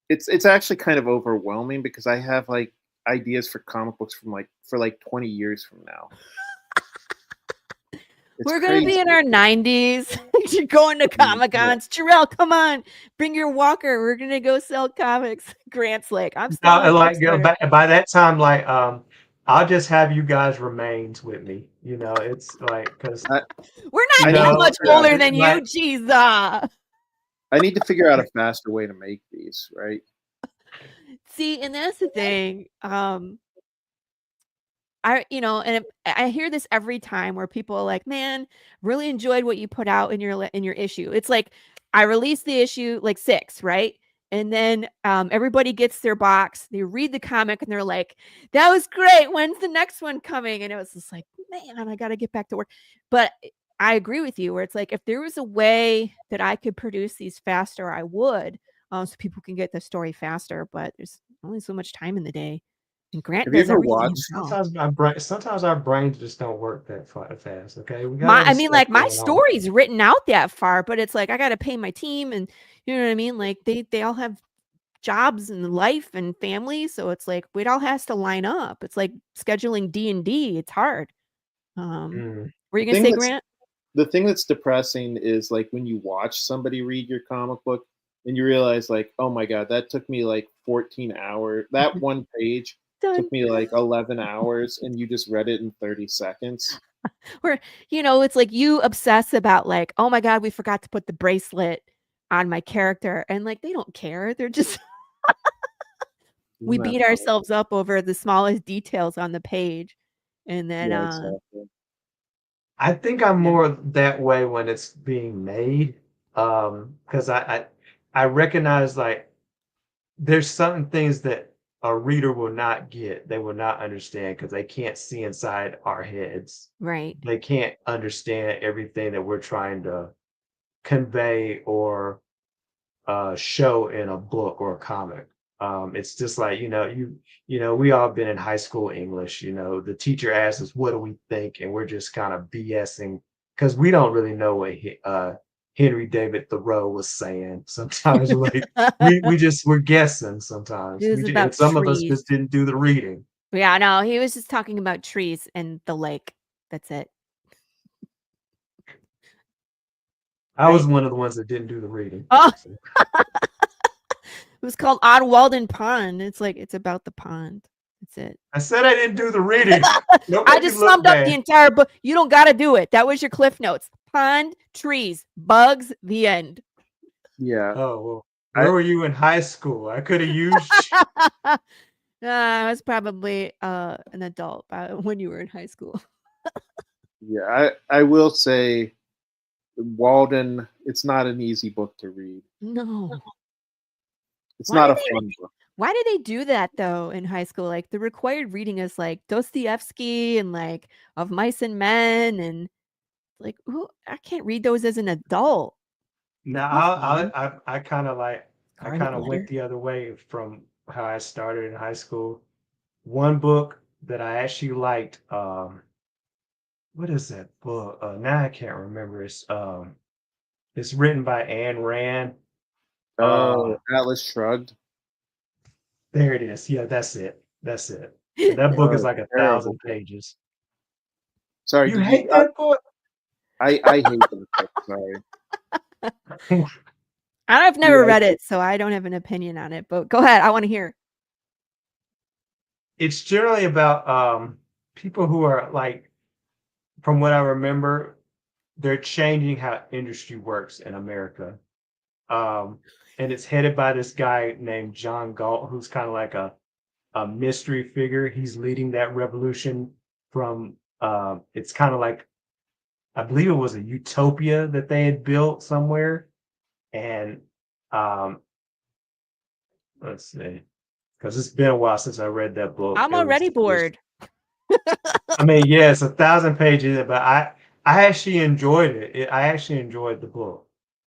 it's actually kind of overwhelming because I have like ideas for comic books from like for like 20 years from now. It's We're gonna be crazy. in our 90s. You're going to Comic Yeah. Cons. Jarrell, come on, bring your walker. We're gonna go sell comics. Grant's like, I'm starting Now, my like Kickstarter. by that time, like I'll just have you guys remains with me. It's like because I, We're I not need that to no, much figure out older than like you. Jeez. Ah. I need to figure out a faster way to make these, right? See, and that's the thing. I hear this every time where people are like, "Man, really enjoyed what you put out in your issue." It's like I released the issue like 6, right? And then everybody gets their box, they read the comic and they're like, "That was great. When's the next one coming?" And it was just like, "Man, I got to get back to work." But I agree with you where it's like if there was a way that I could produce these faster, I would, so people can get the story faster, but there's only so much time in the day. And Grant Have you does ever everything watched? himself. sometimes our brains just don't work that fast. Okay, we got My other I mean, stuff like, my going on. story's written out that far, but it's like I gotta pay my team and you know what I mean? Like, they all have jobs and life and family, so it's like it all has to line up. It's like scheduling D&D, it's hard. Mm. Were The you gonna thing say, that's Grant? the thing that's depressing is like when you watch somebody read your comic book, and you realize like, oh my god, that took me like 14 hours. That one page Dun. took me like 11 hours, and you just read it in 30 seconds. Or, it's like you obsess about like, oh my God, we forgot to put the bracelet on my character. And like, they don't care. They're just, we Isn't that beat funny? ourselves up over the smallest details on the page. And then, Yeah, exactly. I think I'm Yeah. more that way when it's being made, because I recognize like there's certain things that a reader will not get, they will not understand because they can't see inside our heads. Right. They can't understand everything that we're trying to convey or show in a book or a comic. It's just like, we all been in high school English, the teacher asks us, what do we think? And we're just kind of BSing because we don't really know what Henry David Thoreau was saying. Sometimes like we're guessing sometimes. It was And about some of us trees. just didn't do the reading. Yeah, no, he was just talking about trees and the lake. That's it. I was Right? one of the ones that didn't do the reading. Oh, So. it was called Odd Walden Pond. It's like, it's about the pond. That's it. I said I didn't do the reading. Don't I make me just look summed up the bad. entire book. You don't got to do it. That was your cliff notes. Pond, trees, bugs, the end. Yeah. Oh, well, I- where were you in high school? I could have used. I was probably an adult when you were in high school. Yeah, I will say Walden, it's not an easy book to read. No. It's Why not do a they- fun book. Why do they do that though in high school? Like the required reading is like Dostoevsky and like Of Mice and Men and like I can't read those as an adult. Now That's I kind of like I Scarlet kind of Letter. went the other way from how I started in high school. One book that I actually liked, what is that book? Now I can't remember. It's written by Ayn Rand. Oh, Atlas Shrugged. There it is. Yeah, that's it. That's it. And that book is like Terrible 1,000 pages. Sorry, You did hate that book? I hate that book. Sorry. I've never like read it, so I don't have an opinion on it. But go ahead. I want to hear. It's generally about people who are like, from what I remember, they're changing how industry works in America. And it's headed by this guy named John Galt, who's kind of like a mystery figure. He's leading that revolution from it's kind of like, I believe it was a utopia that they had built somewhere. And um, let's see, because it's been a while since I read that book. I'm already bored. I mean, yeah, it's 1,000 pages, but I actually enjoyed it. I actually enjoyed the book,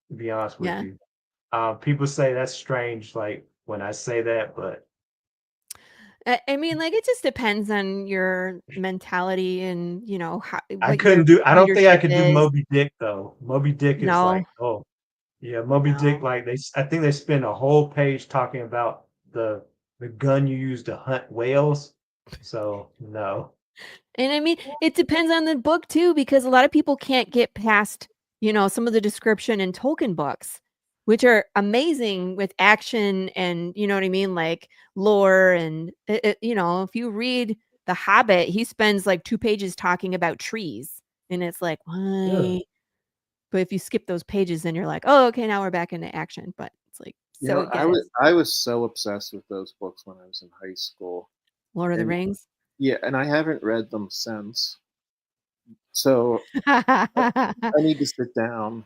to be honest with Yeah. you. People say that's strange, like when I say that, but I mean, like it just depends on your mentality and how I what couldn't your do. I don't think I readership could do is. Moby Dick though. Moby Dick is No, like, oh yeah, Moby Dick. no. Like I think they spend a whole page talking about the gun you use to hunt whales. So no. And I mean, it depends on the book too, because a lot of people can't get past, some of the description in Tolkien books, which are amazing with action and, you know what I mean? Like lore. And, if you read The Hobbit, he spends like 2 pages talking about trees. And it's like, Yeah. why? But if you skip those pages, then you're like, oh, okay, now we're back into action. But it's like, so I again, was so obsessed with those books when I was in high school. Lord of the And Rings. yeah, and I haven't read them since. So I need to sit down.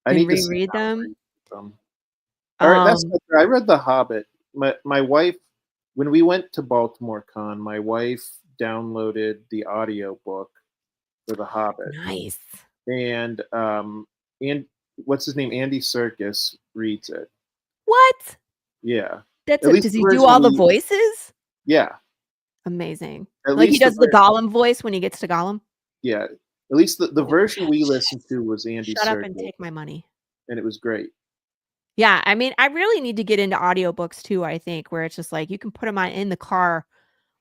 I And need to sit reread down and them. read them. All right, that's Um, not true. I read The Hobbit. My wife, when we went to Baltimore Con, my wife downloaded the audio book for The Hobbit, nice. and what's his name? Andy Serkis reads it. What? Yeah, That's at it. least Does the he do version all the we. voices? Yeah, Amazing. at Like he least the does the version. Gollum voice when he gets to Gollum? Yeah, at least the Oh, version we listened to was Andy shut up and Serkis, take my money. and it was great. Yeah, I mean, I really need to get into audiobooks too, I think, where it's just like you can put them on in the car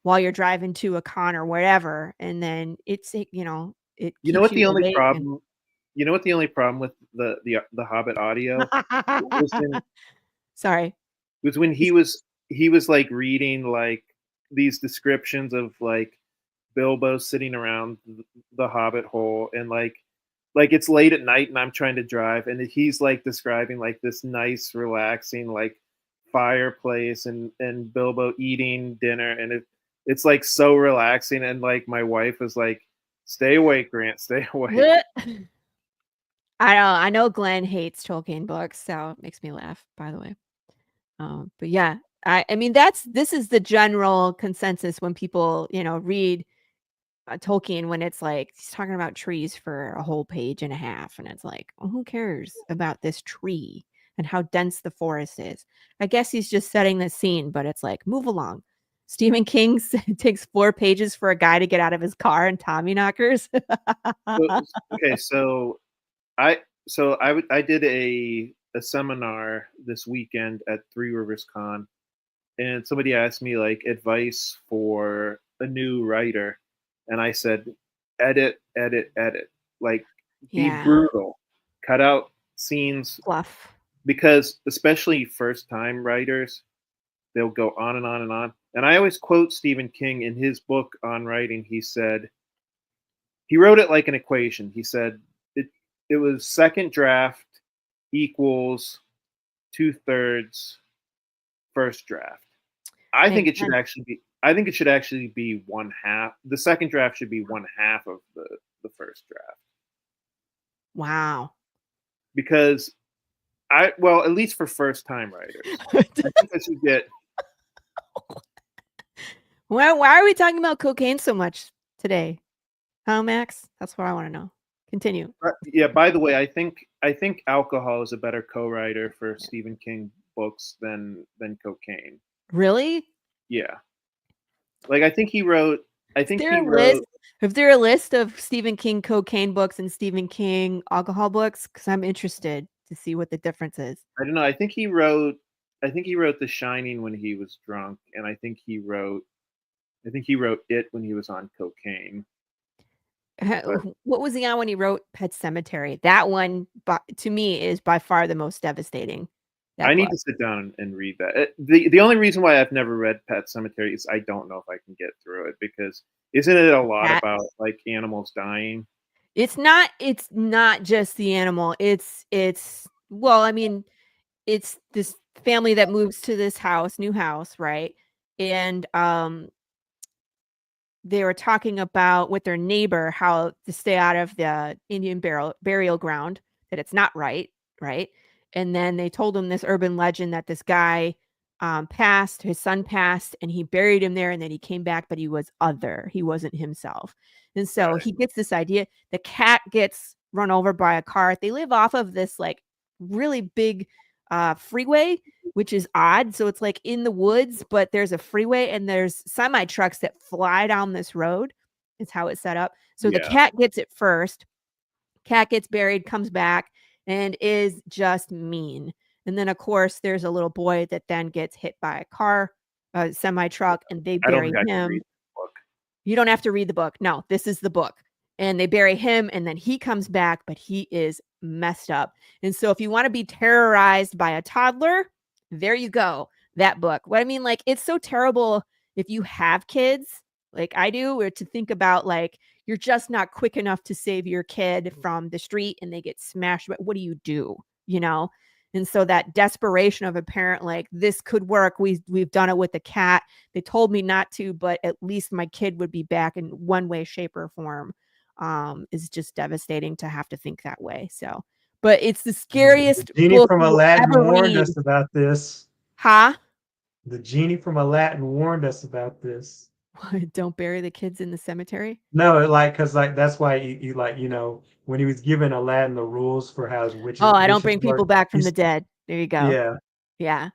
while you're driving to a con or wherever, and then it's, it You know keeps what you the only awake. problem? You know what the only problem with the Hobbit audio was Sorry. when he was like reading like these descriptions of like Bilbo sitting around the Hobbit hole, and like it's late at night and I'm trying to drive, and he's like describing like this nice, relaxing like fireplace and Bilbo eating dinner, and it's like so relaxing, and like my wife was like, "Stay awake, Grant, stay awake." I know Glenn hates Tolkien books, so it makes me laugh, by the way. But yeah, I mean this is the general consensus when people, read Tolkien, when it's like he's talking about trees for a whole page and a half, and it's like, well, who cares about this tree and how dense the forest is? I guess he's just setting the scene, but it's like, move along. Stephen King takes 4 pages for a guy to get out of his car and Tommy knockers. Okay, I did a seminar this weekend at Three Rivers Con, and somebody asked me like advice for a new writer, and I said, edit, edit, edit. Like, be Yeah, brutal, cut out scenes, fluff. because especially first time writers, they'll go on and on and on. And I always quote Stephen King in his book on writing. He said, he wrote it like an equation. He said it was second draft equals 2/3 first draft. I think Makes it should sense. actually be. I think it should actually be one half. The second draft should be one half of the first draft, Wow. because well, at least for first time writers, I think I should get. Why are we talking about cocaine so much today? Huh, Max? That's what I want to know. Continue. Yeah. By the way, I think alcohol is a better co-writer for Stephen King books than cocaine. Really? Yeah. Like I think he wrote. I Is think there he a list? wrote. Is there a list of Stephen King cocaine books and Stephen King alcohol books? Because I'm interested to see what the difference is. I don't know. I think he wrote. I think he wrote The Shining when he was drunk, and I think he wrote. I think he wrote It when he was on cocaine. But What was he on when he wrote Pet Cemetery? That one, to me, is by far the most devastating. I That need book. to sit down and read that. The only reason why I've never read Pet Cemetery is I don't know if I can get through it, because isn't it a lot That about like animals dying? it's not just the animal. It's well, I mean, it's this family that moves to this new house, right? And they were talking about with their neighbor how to stay out of the Indian burial ground, that it's not right, right? And then they told him this urban legend that this guy passed, his son passed, and he buried him there, and then he came back, but he was other, he wasn't himself. And so Right. he gets this idea. The cat gets run over by a car. They live off of this like really big freeway, which is odd. So it's like in the woods, but there's a freeway and there's semi trucks that fly down this road. It's how it's set up. So the Yeah. cat gets it first. Cat gets buried, comes back, and is just mean. And then, of course, there's a little boy that then gets hit by a car, a semi truck, and they I don't bury think I can read him. the book. You don't have to read the book. No, this is the book. And they bury him, and then he comes back, but he is messed up. And so if you want to be terrorized by a toddler, there you go. That book. What I mean, like, it's so terrible if you have kids, like I do, or to think about like you're just not quick enough to save your kid from the street and they get smashed. But what do you do? You know? And so that desperation of a parent, like, this could work. We've done it with the cat. They told me not to, but at least my kid would be back in one way, shape, or form. Is just devastating to have to think that way. So, but it's the scariest The genie book from you will Aladdin ever warned read. us about this. Huh? The genie from Aladdin warned us about this. Don't bury the kids in the cemetery. No, like, cause like that's why you like, when he was giving Aladdin the rules for how his Oh, I don't wishes bring people work, back from the he's dead. There you go. yeah. Yeah.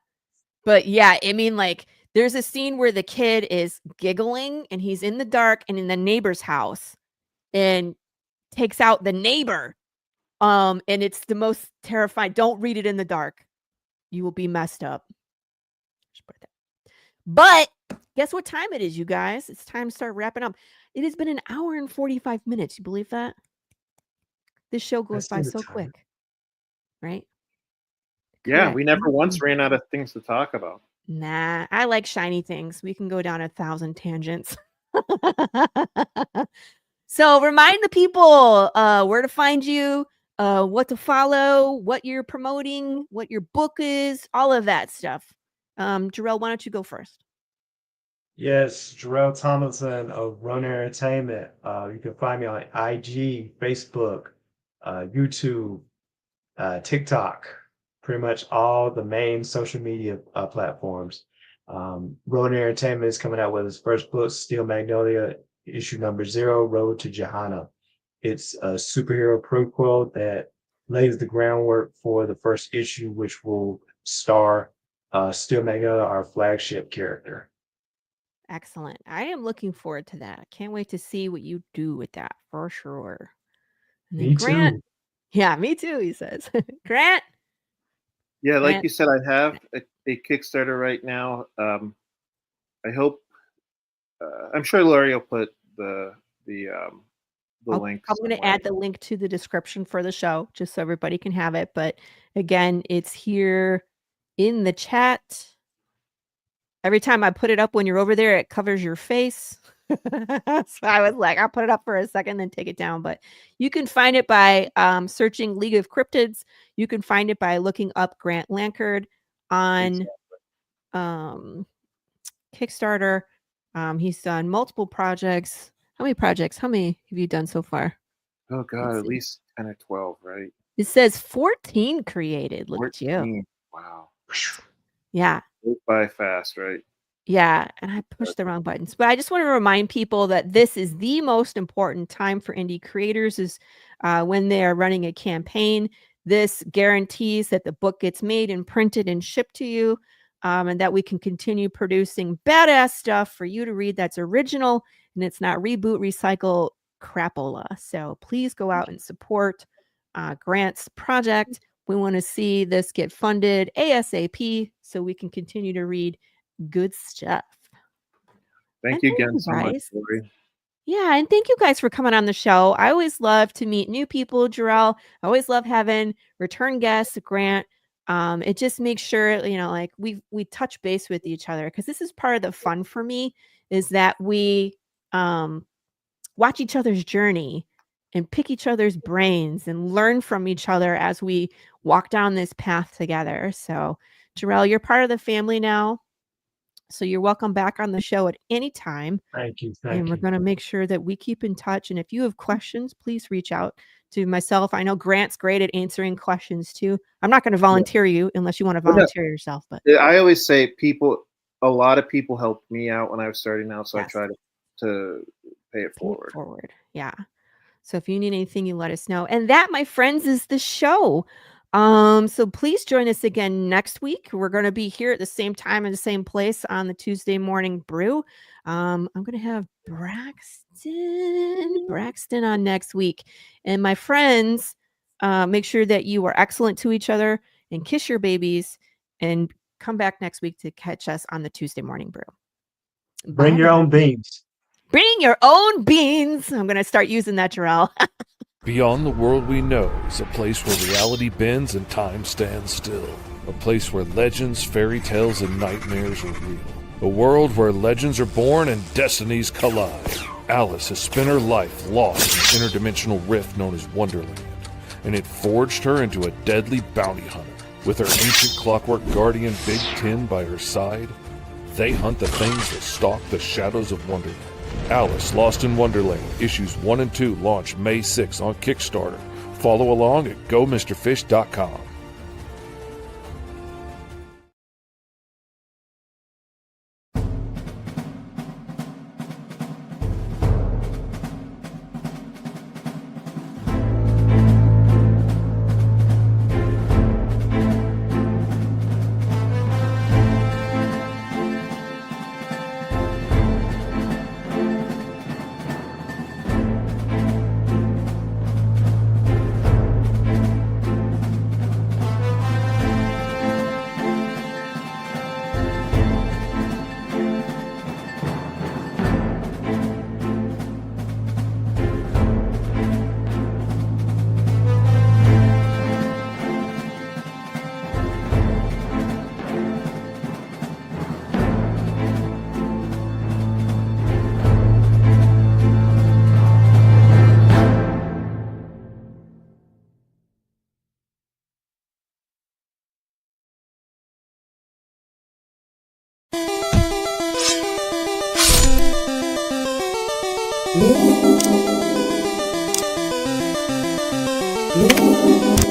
But yeah, I mean, like, there's a scene where the kid is giggling and he's in the dark and in the neighbor's house and takes out the neighbor. And it's the most terrifying. Don't read it in the dark. You will be messed up. But guess what time it is, you guys? It's time to start wrapping up. It has been an hour and 45 minutes. You believe that? This show goes Let's by do the so time. quick, right? Yeah, Correct. we never once ran out of things to talk about. Nah, I like shiny things. We can go down 1,000 tangents. So remind the people where to find you, what to follow, what you're promoting, what your book is, all of that stuff. Jarrell, why don't you go first? Yes, Jarrell Tomlinson of Ronin Entertainment. You can find me on IG, Facebook, YouTube, TikTok, pretty much all the main social media platforms. Ronin Entertainment is coming out with his first book, Steel Magnolia, issue number 0, Road to Johanna. It's a superhero prequel that lays the groundwork for the first issue, which will star Steel Magnolia, our flagship character. Excellent. I am looking forward to that. I can't wait to see what you do with that for sure. And then Me Grant. too. Yeah, me too, he says. Grant. Yeah, like Grant. you said, I have a Kickstarter right now. I hope. I'm sure Laurie will put the links. I'm going to add the link to the description for the show just so everybody can have it. But again, it's here in the chat. Every time I put it up when you're over there, it covers your face. So I was like, I'll put it up for a second, then take it down. But you can find it by searching League of Cryptids. You can find it by looking up Grant Lankard on Kickstarter. He's done multiple projects. How many projects? How many have you done so far? Oh God, at least 10 or 12, right? It says 14 created. Look 14. at you. Wow. Yeah. Goes by fast, right? Yeah, and I pushed the wrong buttons. But I just want to remind people that this is the most important time for indie creators is when they are running a campaign. This guarantees that the book gets made and printed and shipped to you, and that we can continue producing badass stuff for you to read that's original and it's not reboot, recycle, crapola. So please go out and support Grant's project. We want to see this get funded ASAP so we can continue to read good stuff. Thank you again so much, Laurie. Yeah, and thank you guys for coming on the show. I always love to meet new people, Jarrell. I always love having return guests, Grant. It just makes sure, like we touch base with each other because this is part of the fun for me is that we watch each other's journey and pick each other's brains and learn from each other as we walk down this path together. So, Jarrell, you're part of the family now. So you're welcome back on the show at any time. Thank you. And we're going to make sure that we keep in touch. And if you have questions, please reach out to myself. I know Grant's great at answering questions too. I'm not going to volunteer you unless you want to volunteer yourself. But I always say a lot of people helped me out when I was starting out. So I try to pay it forward. Yeah. So if you need anything, you let us know. And that, my friends, is the show. So please join us again next week. We're going to be here at the same time in the same place on the Tuesday morning brew. I'm going to have Braxton on next week. And my friends, make sure that you are excellent to each other and kiss your babies and come back next week to catch us on the Tuesday morning brew. Bring your own beans. Bring your own beans. I'm going to start using that, Jarrell. Beyond the world we know is a place where reality bends and time stands still. A place where legends, fairy tales, and nightmares are real. A world where legends are born and destinies collide. Alice has spent her life lost in an interdimensional rift known as Wonderland, and it forged her into a deadly bounty hunter. With her ancient clockwork guardian Big Ten by her side, they hunt the things that stalk the shadows of Wonderland. Alice Lost in Wonderland, issues 1 and 2 launch May 6 on Kickstarter. Follow along at GoMrFish.com. Bye.